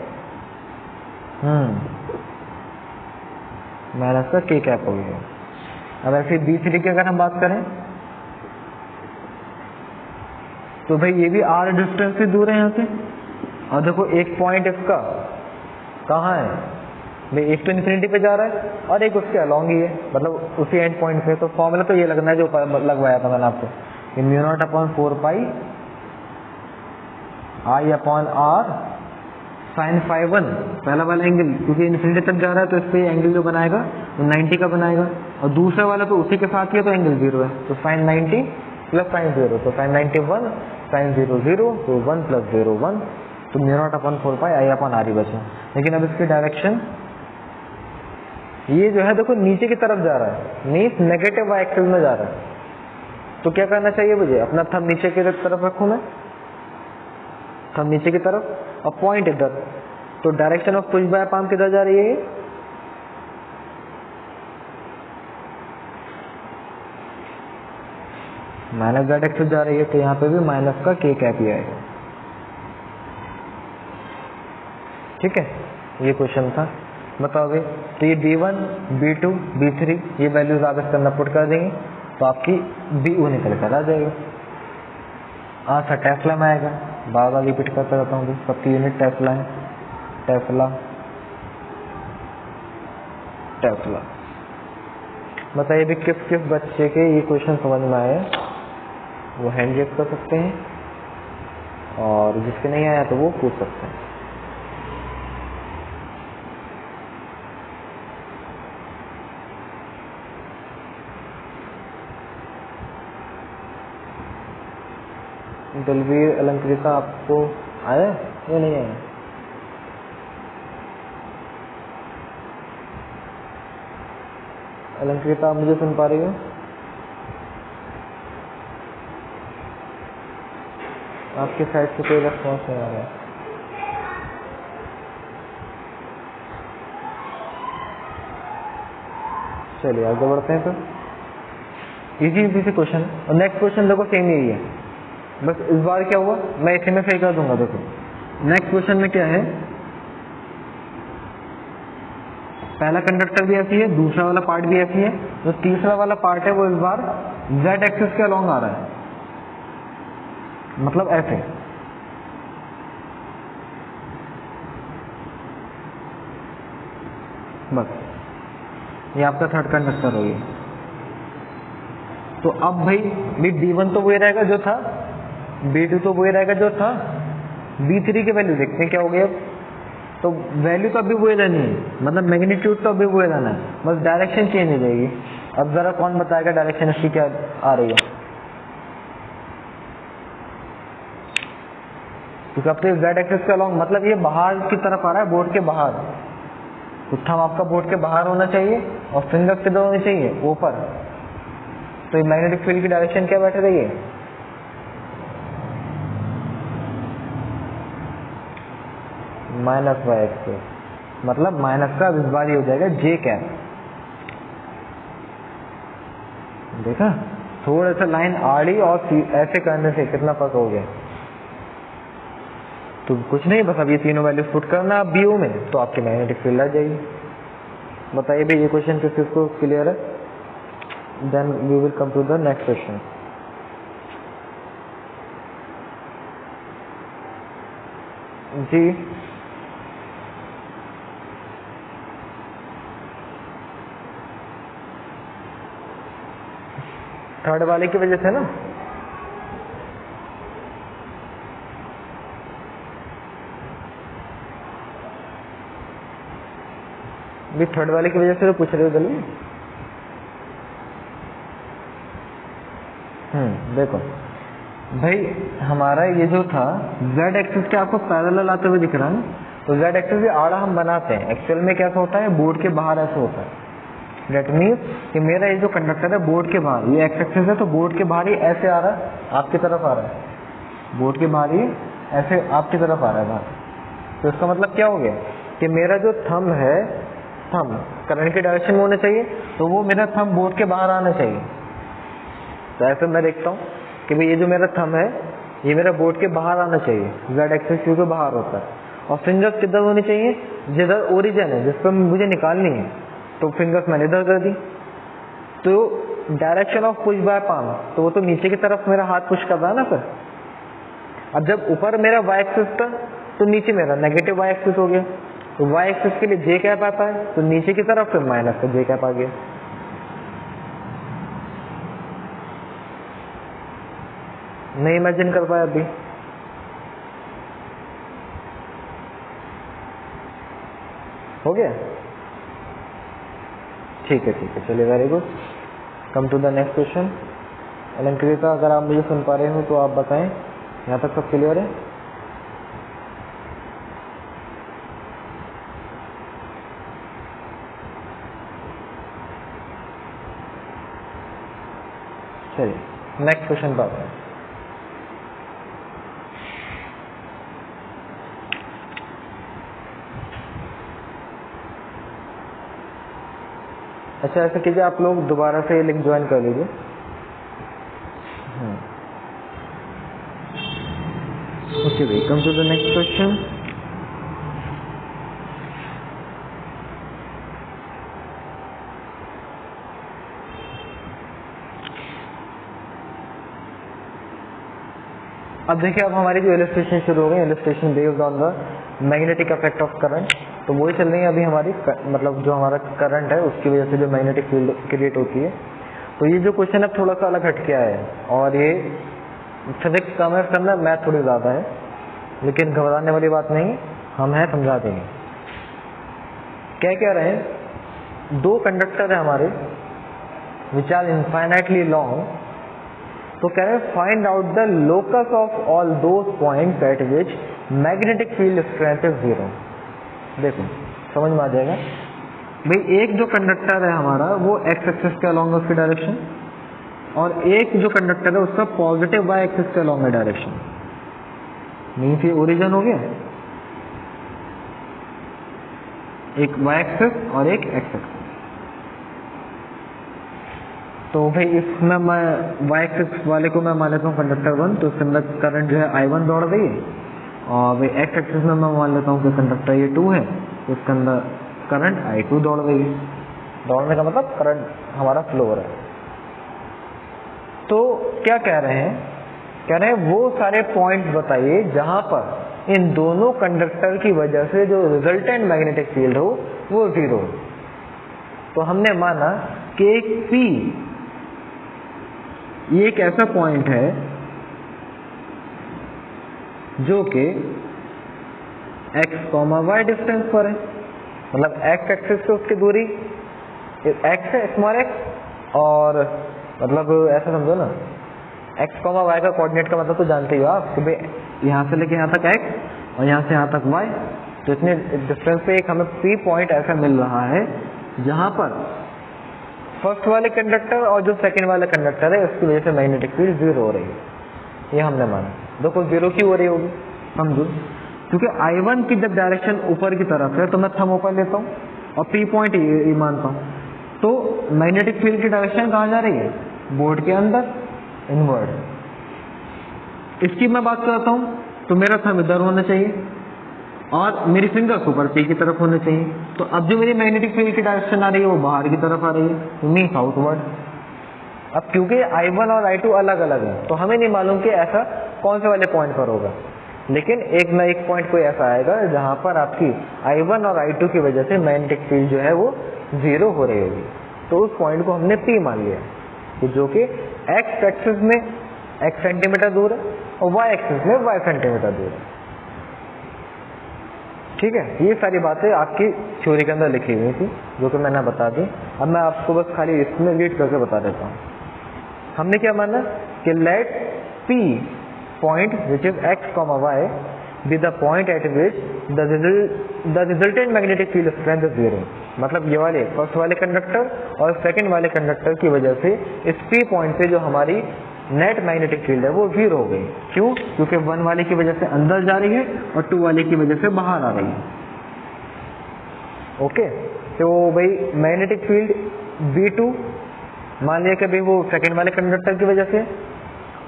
माइनस का k कैप हो गया। अब ऐसे B3 की अगर हम बात करें तो भाई ये भी r डिस्टेंस से दूर है यहाँ से, और देखो एक पॉइंट इसका कहाँ है भाई, एक तो इन्फिनिटी पे जा रहा है और एक उसके अलॉन्ग ही है, मतलब उसी एंड पॉइंट पे। तो फॉर्मूला तो ये लगना है जो लगवाया था मैंने आपको, mu not upon 4 pi I upon R sine phi 1, पहला वाला एंगल क्योंकि इन्फिनिटी तक जा रहा है तो इस पे एंगल जो बनाएगा वो 90 का बनाएगा, और दूसरा वाला तो उसी के साथ ही है तो एंगल 0 है, तो साइन 90 प्लस साइन 0, तो साइन 91 साइन 0 0, तो 1 प्लस 0 1, तो mu not upon 4 pi I upon r ही बचा। लेकिन अब इसकी डायरेक्शन ये जो है देखो नीचे की तरफ जा रहा है, मीन्स नेगेटिव वाई एक्सिस में जा रहा है। तो क्या करना चाहिए मुझे, अपना थंब नीचे की तरफ रखूं मैं, थंब नीचे की तरफ और पॉइंट इधर, तो direction of push by palm किधर जा रही है, माइनस z एक्सिस जा रही है, तो यहाँ पे भी माइनस का k कैप ही आएगा। ठीक है, ये क्वेश्चन था। बताओगे तो ये B1 B2 B3 ये वैल्यूज आप इसके अंदर पुट कर देंगे तो आपकी BU निकल कर आ जाएगा। अच्छा टेस्ला में आएगा, बार बार रिपीट करता रहता हूँ, सबकी यूनिट टेस्ला है, टेस्ला टेस्ला। बताइए भी किस किस बच्चे के ये क्वेश्चन समझ में आए, वो हैंड रेज कर सकते हैं, और जिसके नहीं आया तो वो पूछ सकते हैं। दलवीर अलंकृता आपको आया या नहीं आया, अलंकृता आप मुझे सुन पा रही हो, आपके साइड से कोई रेस्पॉन्स नहीं आ रहा है। चलिए आगे बढ़ते हैं। तो इजी इजी से क्वेश्चन है। और नेक्स्ट क्वेश्चन देखो सेम यही है, बस इस बार क्या हुआ, मैं इसी में सही कर दूंगा। देखो नेक्स्ट क्वेश्चन में क्या है, पहला कंडक्टर भी ऐसी है, दूसरा वाला पार्ट भी ऐसी है, जो तीसरा वाला पार्ट है वो इस बार z एक्सिस के अलोंग आ रहा है, मतलब ऐसे। बस ये आपका थर्ड कंडक्टर हो गया। तो अब भाई D1 तो वही रहेगा जो था, B2 तो वही रहेगा जो था, B3 की वैल्यू देखते हैं क्या हो गया। तो वैल्यू तो अभी वही रहनी है, मतलब मैग्नीट्यूड तो अभी वही रहना है, बस डायरेक्शन चेंज हो जाएगी। अब जरा कौन बताएगा डायरेक्शन इसकी क्या आ रही है, क्योंकि अब तो z एक्सिस के अलोंग, मतलब ये बाहर की तरफ आ रहा है, बोर्ड के बाहर। तो थंब आपका बोर्ड के बाहर होना चाहिए और फिंगर्स किधर होनी चाहिए, ऊपर। तो मैग्नेटिक फील्ड की डायरेक्शन क्या बैठ रही है, माइनस वाई एक्सिस, मतलब माइनस का इस बार हो जाएगा जे कैप। देखा, थोड़ा सा लाइन आड़ी और ऐसे करने से कितना फर्क हो गया। तो कुछ नहीं, बस अब ये तीनों वैल्यूज पुट करना आप बीओ में, तो आपकी मैग्नेटिक फील्ड आ जाएगी। बताइए भाई ये क्वेश्चन किसको क्लियर है। Then we will come to the next question. जी थर्ड वाले की वजह से ना, भी थर्ड वाले की वजह से तो पूछ रहे हो जल्दी। देखो भाई हमारा ये जो था z एक्सिस के आपको पैरेलल आते हुए दिख रहा है ना, तो z एक्सिस भी आड़ा हम बनाते हैं, एक्चुअल में कैसा होता है, बोर्ड के बाहर ऐसा होता है। डेट मीन्स कि मेरा ये जो कंडक्टर है बोर्ड के बाहर, ये एक्स एक्सिस है, तो बोर्ड के बाहर ही ऐसे आ रहा है, आपकी तरफ आ रहा है, बोर्ड के बाहर ही ऐसे आपकी तरफ आ रहा है बाहर। तो इसका मतलब क्या हो गया कि मेरा जो थंब है, थंब करंट की डायरेक्शन में होना चाहिए, तो वो मेरा थंब बोर्ड के बाहर आना चाहिए। तो ऐसे मैं देखता हूँ कि भाई ये जो मेरा थंब है ये मेरा बोर्ड के बाहर आना चाहिए, z एक्सिस क्योंकि बाहर होता है, और फिंगर्स किधर होनी चाहिए, जिधर ओरिजिन है, जिस पर मुझे निकालनी है, तो फिंगर्स मैंने इधर कर दी। तो direction of push by palm, तो वो तो नीचे की तरफ मेरा हाथ पुश कर रहा है ना सर। अब जब ऊपर मेरा y एक्सिस था तो नीचे मेरा नेगेटिव y एक्सिस हो गया, तो y एक्सिस के लिए जे कैप आता है, तो नीचे की तरफ फिर माइनस का जे कैप आ गया। नहीं इमेजिन कर पाया अभी, हो गया, ठीक है चलिए, very good. Come to the next question. Alankrita अगर आप मुझे सुन पा रहे हो तो आप बताएं, यहाँ तक सब क्लियर है। चलिए नेक्स्ट क्वेश्चन बात है। अच्छा ऐसा कीजिए, आप लोग दोबारा से लिंक ज्वाइन कर लीजिए। ओके भाई, come to the next question. अब देखिए, अब हमारी जो इलस्ट्रेशन शुरू हो गई, illustration based on the magnetic effect of current, तो वही चल रही है अभी हमारी, मतलब जो हमारा करंट है उसकी वजह से जो मैग्नेटिक फील्ड क्रिएट होती है। तो ये जो क्वेश्चन अब थोड़ा सा अलग हटके आया है, और ये फिजिक्स कम है, करना मैथ थोड़ी ज़्यादा है, लेकिन घबराने वाली बात नहीं, हम हैं, समझा देंगे। क्या कह रहे हैं, दो कंडक्टर है हमारे विच आर इनफाइनाइटली लॉन्ग, तो कह रहे हैं find out the locus of all those points at which magnetic field strength is 0। देखो समझ में आ जाएगा भाई, एक जो कंडक्टर है हमारा वो एक्स एक्सिस के अलोंग उसकी डायरेक्शन, और एक जो कंडक्टर है उसका पॉजिटिव वाई एक्सिस के अलोंग डायरेक्शन। मीन्स ये ओरिजिन हो गया, एक वाई एक्सिस और एक एक्स एक्सिस। तो भाई इसमें मैं वाई एक्सिस वाले को मैं मान लेता हूँ कंडक्टर 1, तो इसके अंदर करंट जो है I1 दौड़ रही है, और भाई एक्स एक्सिस में मैं मान लेता हूँ कि कंडक्टर ये 2 है, तो इसके अंदर करंट I2 दौड़ रही है। दौड़ने का मतलब करंट हमारा फ्लो हो रहा है। तो क्या कह रहे हैं, कह रहे हैं वो सारे पॉइंट बताइए जहां पर इन दोनों कंडक्टर की वजह से जो रिजल्टेंट मैग्नेटिक फील्ड हो वो 0 हो। तो हमने माना कि एक P ये एक ऐसा पॉइंट है जो कि x, y डिस्टेंस पर है, मतलब x एक्सिस से उसकी दूरी x है, स्मॉल x, और मतलब ऐसा समझो ना, x, y का कोऑर्डिनेट का मतलब तो जानते ही हो आप कि भाई यहाँ से लेके यहाँ तक x और यहाँ से यहाँ तक y, तो इतने डिस्टेंस पे एक हमें P पॉइंट ऐसा मिल रहा है जहाँ पर फर्स्ट वाले कंडक्टर और जो सेकंड वाला कंडक्टर है उसकी वजह से मैग्नेटिक फील्ड 0 हो रही है। ये हमने माना। देखो 0 क्यों हो रही होगी, समझो, क्योंकि I1 की जब डायरेक्शन ऊपर की तरफ है तो मैं थंब ऊपर लेता हूँ और P पॉइंट ये मानता हूँ, तो मैग्नेटिक फील्ड की डायरेक्शन कहाँ जा रही है, बोर्ड के अंदर, इनवर्ड। इसकी मैं बात करता हूँ तो मेरा थंब इधर होना चाहिए और मेरी फिंगर्स ऊपर P की तरफ होने चाहिए। तो अब जो मेरी मैग्नेटिक फील्ड की डायरेक्शन आ रही है वो बाहर की तरफ आ रही है, मीन साउथवर्ड। अब क्योंकि I1 और I2 अलग अलग है तो हमें नहीं मालूम कि ऐसा कौन से वाले पॉइंट पर होगा, लेकिन एक ना एक पॉइंट कोई ऐसा आएगा जहां पर आपकी I1 और I2 की वजह से मैग्नेटिक फील्ड जो है वो 0 हो रही होगी। तो उस पॉइंट को हमने P मान लिया कि जो कि x एक्सिस में x सेंटीमीटर दूर है और y एक्सिस में y सेंटीमीटर दूर है। ठीक है, ये सारी बातें आपकी थ्योरी के अंदर लिखी हुई थी जो कि मैंने बता दी। अब मैं आपको बस खाली इसमें रीड करके बता देता हूँ। हमने क्या माना कि let P point which is x, y be the point at which the resultant magnetic field strength is 0। मतलब ये वाले फर्स्ट वाले कंडक्टर और सेकंड वाले कंडक्टर की वजह से इस P पॉइंट पे जो हमारी नेट मैग्नेटिक फील्ड है वो 0 हो गई। क्यों? क्योंकि 1 वाले की वजह से अंदर जा रही है और 2 वाले की वजह से बाहर आ रही है। ओके, तो भाई मैग्नेटिक फील्ड B2 मान लिया कि भाई वो सेकंड वाले कंडक्टर की वजह से,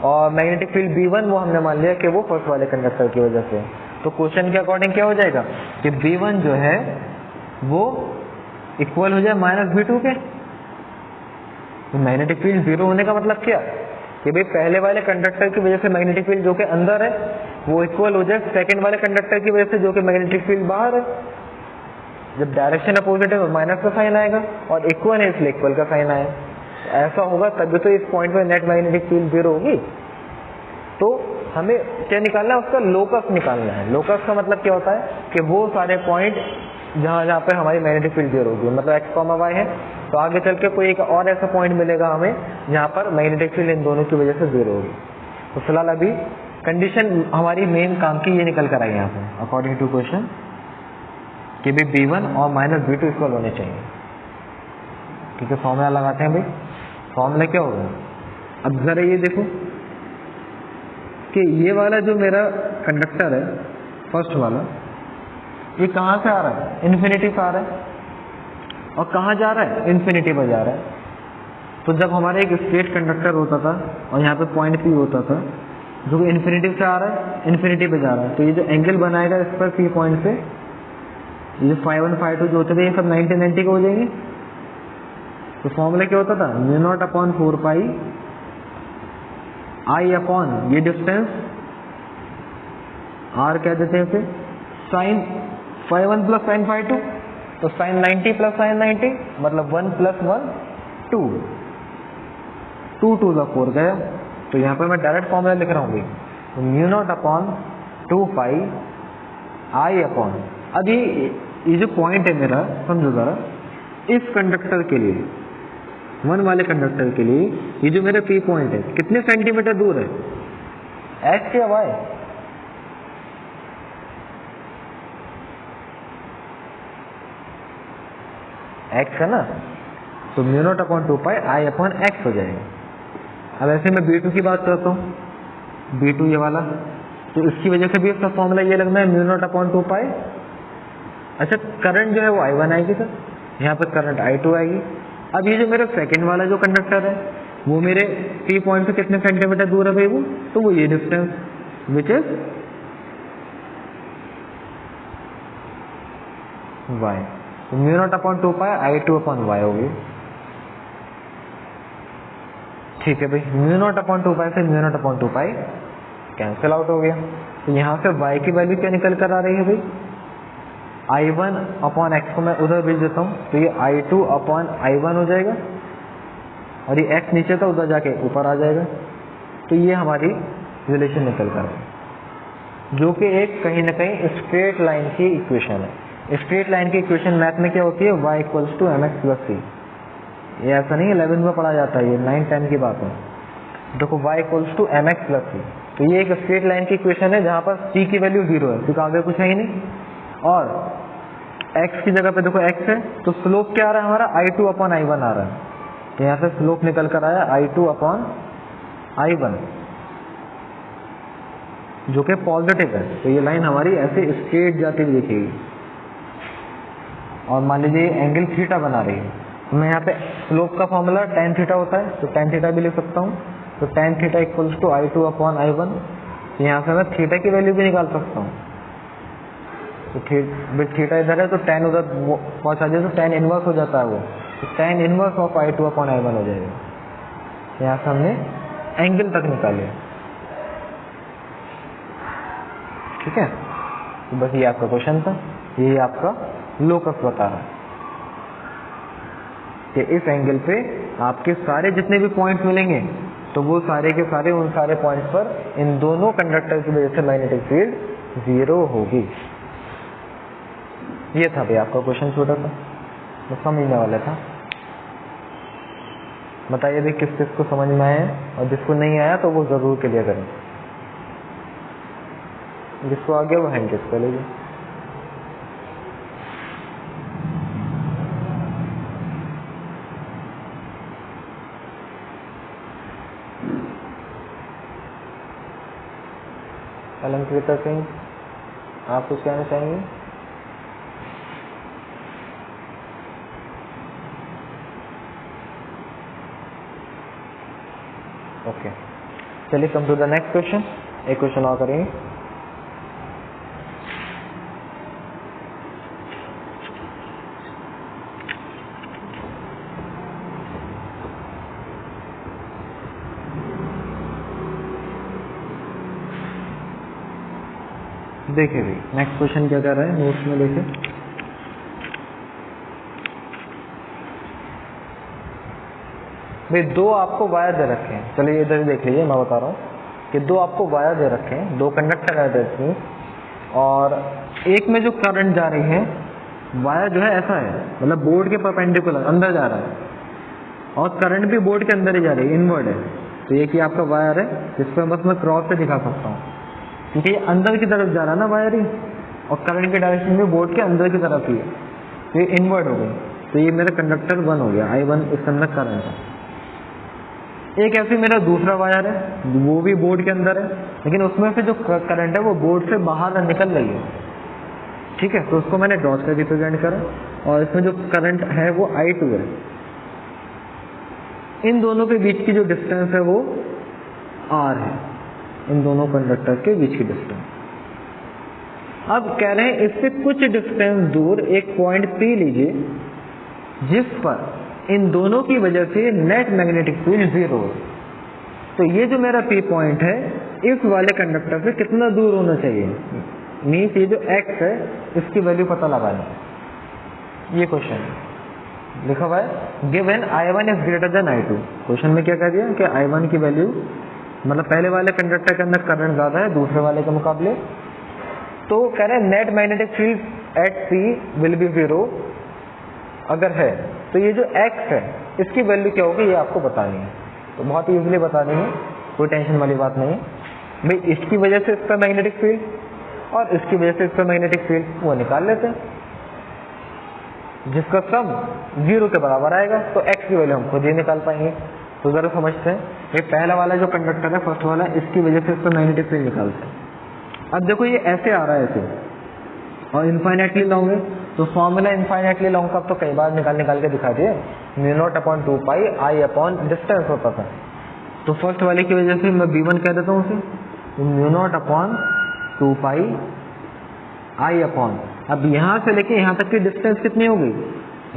और मैग्नेटिक फील्ड B1 वो हमने मान लिया कि वो फर्स्ट वाले कंडक्टर की वजह से। तो क्वेश्चन के अकॉर्डिंग क्या हो जाएगा कि B1 जो है वो इक्वल हो जाए -B2 के। तो मैग्नेटिक फील्ड 0 होने का मतलब क्या कि भाई पहले वाले कंडक्टर की वजह से मैग्नेटिक फील्ड जो कि अंदर है वो इक्वल हो जाए सेकंड वाले कंडक्टर की वजह से जो कि मैग्नेटिक फील्ड बाहर है। जब डायरेक्शन अपोजिट है तो माइनस का साइन आएगा और इक्वल है इसलिए इक्वल का साइन आएगा। ऐसा होगा तभी तो इस पॉइंट पे नेट मैग्नेटिक फील्ड 0 होगी। तो हमें क्या निकालना है, उसका लोकस निकालना है। लोकस का मतलब क्या होता है कि वो सारे पॉइंट जहाँ जहाँ पे हमारी मैग्नेटिक फील्ड 0 होगी, मतलब x, y है, तो आगे चल के कोई एक और ऐसा पॉइंट मिलेगा हमें जहाँ पर मैग्नेटिक फील्ड इन दोनों की वजह से 0 होगी। तो फिलहाल अभी कंडीशन हमारी मेन काम की ये निकल कर आई यहाँ पे अकॉर्डिंग टू क्वेश्चन कि भाई B1 और -B2 इक्वल होने चाहिए। ठीक है, फॉर्मूला लगाते हैं भाई। फॉर्मूला क्या होगा, अब जरा ये देखो कि ये वाला जो मेरा कंडक्टर है फर्स्ट वाला, ये कहाँ से आ रहा है, इन्फिनिटी से आ रहा है, और कहाँ जा रहा है, इन्फिनिटी पर जा रहा है। तो जब हमारा एक स्ट्रेट कंडक्टर होता था और यहाँ पे पॉइंट P होता था जो कि इन्फिनिटी से आ रहा है, इन्फिनिटी पे जा रहा है, तो ये जो एंगल बनाएगा इस पर P पॉइंट से, ये जो ∅1 ∅2 जो होते थे ये सब 90 के हो जाएंगे। तो फॉर्मूला क्या होता था, μ0/4π I अपॉन ये डिस्टेंस R कह देते हैं इसे, साइन ∅1 प्लस साइन ∅2, तो साइन 90 प्लस साइन 90 मतलब 1 + 1 2, 2 2 का 4 गया। तो यहाँ पर मैं डायरेक्ट फॉर्मूला लिख रहा हूँ, तो μ0/2π I अपॉन, अभी ये जो पॉइंट है मेरा समझो जरा, इस कंडक्टर के लिए 1 वाले कंडक्टर के लिए ये जो मेरा P पॉइंट है कितने सेंटीमीटर दूर है, x या y, x है ना, तो μ0/2π I अपॉन x हो जाएगा। अब ऐसे मैं B2 की बात करता हूँ, B2 ये वाला, तो इसकी वजह से भी इसका फॉर्मूला ये लगना है μ0/2π। अच्छा, करंट जो है वो I1 आएगी सर, यहाँ पर करंट I2 आएगी, अब ये जो मेरा सेकंड वाला जो कंडक्टर है वो मेरे P पॉइंट से कितने सेंटीमीटर दूर है भाई वो, तो वो ये डिस्टेंस विच इज y, तो μ0/2 I2/y होगी। ठीक है भाई, μ0/2 से μ0/2 कैंसिल आउट हो गया। तो यहाँ से y की वैल्यू क्या निकल कर आ रही है भाई, I1/x को मैं उधर भेज देता हूँ, तो ये I2/I1 हो जाएगा, और ये x नीचे था उधर जाके ऊपर आ जाएगा। तो ये हमारी रिलेशन निकल कर है, जो कि एक कहीं ना कहीं स्ट्रेट लाइन की इक्वेशन है। स्ट्रेट लाइन की इक्वेशन मैथ में क्या होती है, y = mx + c। ये ऐसा नहीं 11 में पढ़ा जाता है, ये 9-10 की बात है। देखो y = mx + c, तो ये एक स्ट्रेट लाइन की इक्वेशन है जहाँ पर c की वैल्यू 0 है, क्योंकि आगे कुछ है ही नहीं, और x की जगह पे देखो x है, तो स्लोप क्या आ रहा है हमारा, I2/I1 आ रहा है। तो यहाँ से स्लोप निकल कर आया I2/I1, जो कि पॉजिटिव है। तो ये लाइन हमारी ऐसे स्ट्रेट जाती हुई दिखेगी, और मान लीजिए एंगल थीटा बना रही है। तो मैं यहाँ पे स्लोप का फॉर्मूला tan थीटा होता है, तो tan थीटा भी लिख सकता हूँ। तो tan थीटा = I2/I1, यहाँ से मैं थीटा की वैल्यू भी निकाल सकता हूँ। तो थीटा इधर है तो tan उधर पहुँचा जाए तो tan इनवर्स हो जाता है वो, तो tan इनवर्स ऑफ I2/I1 हो जाएगा। यहाँ से हमने एंगल तक निकाले, ठीक है। तो बस ये आपका क्वेश्चन था, ये आपका लोकस बता रहा है कि इस एंगल पे आपके सारे जितने भी पॉइंट्स मिलेंगे, तो वो सारे के सारे उन सारे पॉइंट्स पर इन दोनों कंडक्टर की वजह से मैग्नेटिक फील्ड 0 होगी। ये था भाई आपका क्वेश्चन, छोटा सा बस समझने वाला था। बताइए भाई किस किस को समझ में आया, और जिसको नहीं आया तो वो जरूर क्लियर करें। जिसको आ गया वो हैंड रेज कर लीजिए। अलंकृता सिंह, आप कुछ कहना चाहेंगे? ओके, चलिए come to the next question. एक क्वेश्चन और करेंगे। देखिए भाई नेक्स्ट क्वेश्चन क्या कर रहा है, नोट्स में देखिए। भाई दो आपको वायर दे रखे हैं, चलिए इधर देख लीजिए, मैं बता रहा हूँ कि दो आपको वायर दे रखे हैं, दो कंडक्टर है इसमें, और एक में जो करंट जा रही है, वायर जो है ऐसा है, मतलब बोर्ड के परपेंडिकुलर अंदर जा रहा है, और करंट भी बोर्ड के अंदर ही जा रही है, इनवर्ड है। तो ये कि आपका वायर है, जिसको बस मैं क्रॉस से दिखा सकता हूँ, क्योंकि ये अंदर की तरफ जा रहा है ना वायर ही, और करंट की डायरेक्शन भी बोर्ड के अंदर की तरफ ही है, तो ये इनवर्ड हो गई। तो ये मेरा कंडक्टर 1 हो गया, I1 इसके अंदर करंट है। एक ऐसे मेरा दूसरा वायर है, वो भी बोर्ड के अंदर है, लेकिन उसमें से जो करंट है वो बोर्ड से बाहर निकल रही है, ठीक है। तो उसको मैंने डॉट से रिप्रेजेंट करा, और इसमें जो करंट है वो I2 है। इन दोनों के बीच की जो डिस्टेंस है वो R है, इन दोनों कंडक्टर के बीच की डिस्टेंस। अब कह रहे हैं इससे कुछ डिस्टेंस दूर एक पॉइंट P लीजिए, जिस पर इन दोनों की वजह से नेट मैग्नेटिक फील्ड 0 है। तो ये जो मेरा P पॉइंट है, इस वाले कंडक्टर से कितना दूर होना चाहिए, मीन्स ये जो x है इसकी वैल्यू पता लगाना। ये क्वेश्चन लिखा हुआ है, given I1 is greater than I2। Question में क्या कह दिया कि I1 की वैल्यू, मतलब पहले वाले कंडक्टर के अंदर करंट ज्यादा है दूसरे वाले के मुकाबले, तो कह रहे हैं net magnetic field eight P will be 0 अगर है, तो ये जो x है इसकी वैल्यू क्या होगी ये आपको बतानी है। तो बहुत इजीली बतानी है, कोई टेंशन वाली बात नहीं है भाई। इसकी वजह से इसका मैग्नेटिक फील्ड और इसकी वजह से इसका मैग्नेटिक फील्ड वो निकाल लेते हैं, जिसका सम 0 के बराबर आएगा, तो x की वैल्यू हम खुद ही निकाल पाएंगे। तो जरा समझते हैं, ये पहला वाला जो कंडक्टर है फर्स्ट वाला, इसकी वजह से इसका मैग्नेटिक फील्ड निकालते हैं। अब देखो ये ऐसे आ रहा है ऐसे, और इनफाइनाइटली लॉन्ग है, तो फॉर्मूला इनफाइनाइटली लॉन्ग का तो कई बार निकाल के दिखा दिए, mu naught upon 2 pi I upon distance होता था। तो फर्स्ट वाले की वजह से मैं B1 कह देता हूँ उसे, तो mu not upon 2 pi I upon, अब यहाँ से लेके यहाँ तक की डिस्टेंस कितनी हो गई,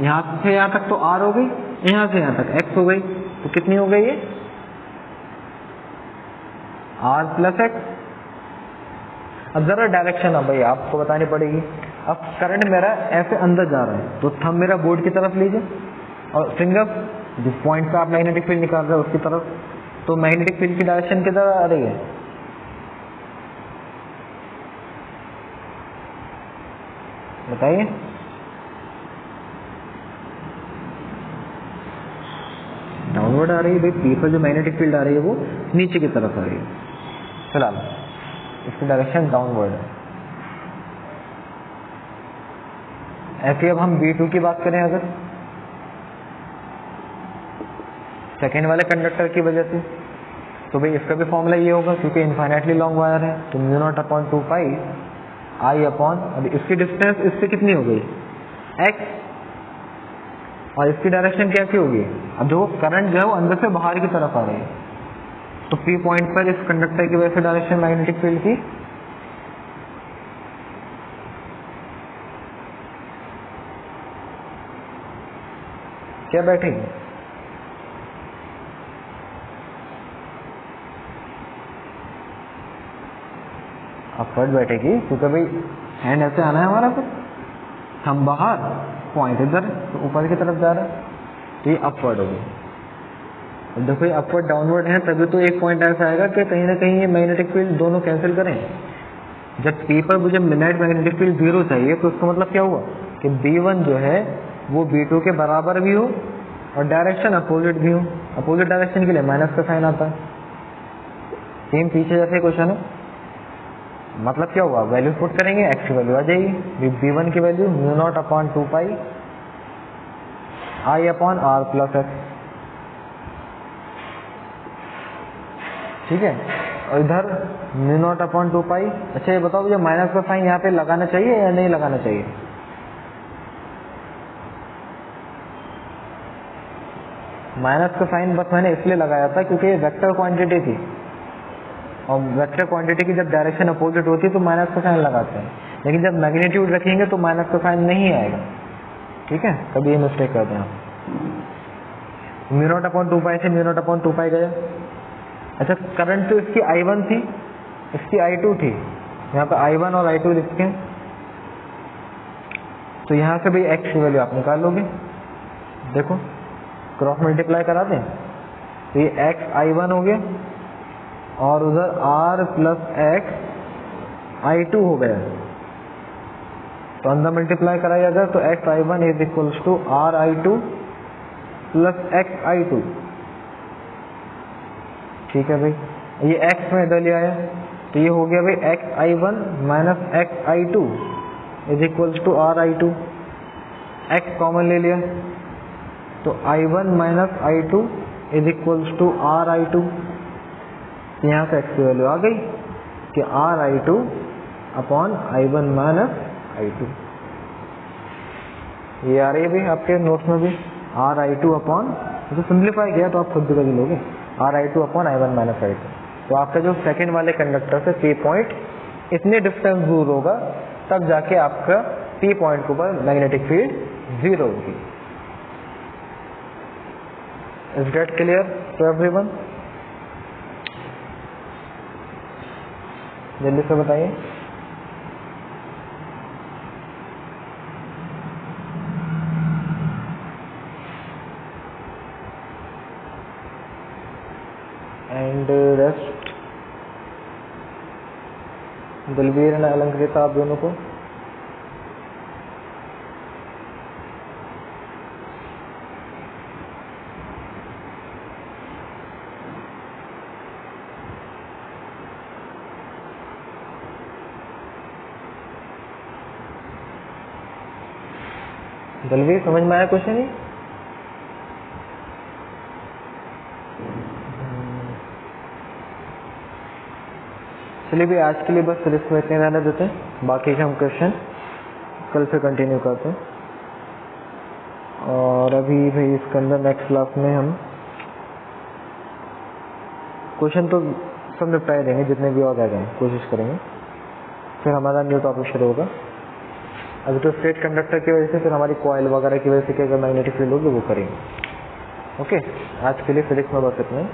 यहाँ से यहाँ तक तो R हो गई, यहाँ से यहाँ तक X हो गई, तो कितनी हो गई ये R प्लस X। अब जरा डायरेक्शन अब भाई आपको बतानी पड़ेगी। अब करंट मेरा ऐसे अंदर जा रहा है, तो थंब मेरा बोर्ड की तरफ लीजिए और फिंगर जिस पॉइंट पे आप मैग्नेटिक फील्ड निकाल रहे हो उसकी तरफ, तो मैग्नेटिक फील्ड की डायरेक्शन किधर आ रही है, बताइए। डाउनवर्ड आ रही है भाई, पी पर जो मैग्नेटिक फील्ड आ रही है वो नीचे की तरफ आ रही है, फिलहाल इसकी डायरेक्शन डाउनवर्ड है। ऐसे अब हम B2 की बात करें, अगर सेकेंड वाले कंडक्टर की वजह से, तो भाई इसका भी फॉर्मूला ये होगा, क्योंकि इनफाइनाइटली लॉन्ग वायर है, तो mu not upon 2 pi I upon, अब इसकी डिस्टेंस इससे कितनी हो गई X, और इसकी डायरेक्शन क्या की होगी, अब देखो करंट जो है वो अंदर से बाहर की तरफ आ रही है, तो P पॉइंट पर इस कंडक्टर की वजह से डायरेक्शन मैग्नेटिक फील्ड की क्या बैठेगी, अपवर्ड बैठेगी, क्योंकि भाई हैंड ऐसे आना है हमारा, तो हम बाहर, पॉइंट इधर, तो ऊपर की तरफ जा रहा है, तो ये अपवर्ड होगी। देखो ये अपवर्ड डाउनवर्ड है, तभी तो एक पॉइंट ऐसा आएगा कि कहीं ना कहीं ये मैग्नेटिक फील्ड दोनों कैंसिल करें। जब P पर मुझे नेट मैग्नेटिक फील्ड 0 चाहिए, तो उसका मतलब क्या हुआ कि B1 जो है वो B2 के बराबर भी हो और डायरेक्शन अपोजिट भी हो। अपोजिट डायरेक्शन के लिए माइनस का साइन आता है। सेम पीछे जैसे क्वेश्चन है, मतलब क्या हुआ, वैल्यू पुट करेंगे, X की वैल्यू आ जाएगी, B1 की value mu naught upon 2 pi I upon R plus X, ठीक है। और इधर म्यू नॉट अपॉन 2 पाई। अच्छा ये बताओ, मुझे माइनस का साइन यहाँ पे लगाना चाहिए या नहीं लगाना चाहिए, माइनस का साइन बस मैंने इसलिए लगाया था क्योंकि ये वेक्टर क्वांटिटी थी, और वेक्टर क्वांटिटी की जब डायरेक्शन अपोजिट होती है तो माइनस का साइन लगाते हैं, लेकिन जब मैग्नीट्यूड रखेंगे तो माइनस का साइन नहीं आएगा, ठीक है। कभी ये मिस्टेक करते हैं आप। म्यू नॉट अपॉन 2 पाई से म्यू नॉट अपॉन 2 पाई गया। अच्छा करंट तो इसकी I1 थी, इसकी I2 थी, यहाँ पे I1 और I2 लिखते हैं, तो यहाँ से भी X की वैल्यू आप निकाल लोगे। देखो क्रॉस मल्टीप्लाई करा दें, तो ये X I1 हो गया और उधर R प्लस X I2 हो गया, तो अंदर मल्टीप्लाई कराया अगर तो X I1 is equals to R I2 plus X I2, ठीक है भाई। ये X में इधर ले आया, तो ये हो गया भाई X I1 minus X I2 is equals to R I2, X common ले लिया, तो I1 minus I2 is equals to R I2, यहाँ से X की वैल्यू आ गई कि R I2 upon I1 minus I2, ये आ रही है भाई आपके नोट्स में भी, R I2 अपॉन, तो सिंप्लीफाई किया तो आप खुद भी कर लोगे, R I2 upon I1 minus I2। तो आपका जो सेकेंड वाले कंडक्टर से P पॉइंट इतने डिस्टेंस दूर होगा, तब जाके आपका P पॉइंट के ऊपर मैग्नेटिक फील्ड 0 होगी। Is get clear to everyone? जल्दी से बताइए। एंड रेस्ट दलवीर ने अलंकृत आप दोनों को। दलवीर समझ में आया क्वेश्चन? ही चलिए भी आज के लिए बस सिर्फ इतने रहने देते हैं, बाकी के हम क्वेश्चन कल से कंटिन्यू करते हैं। और अभी भाई इसके अंदर नेक्स्ट क्लास में हम क्वेश्चन तो सब निपटाए देंगे, जितने भी और रह गए कोशिश करेंगे, फिर हमारा न्यू टॉपिक शुरू होगा। अभी तो स्टेट कंडक्टर की वजह से, फिर हमारी कॉइल वगैरह की वजह से क्या मैग्नेटिक फील्ड होगी वो करेंगे। ओके, आज के लिए फिजिक्स में बस इतना ही।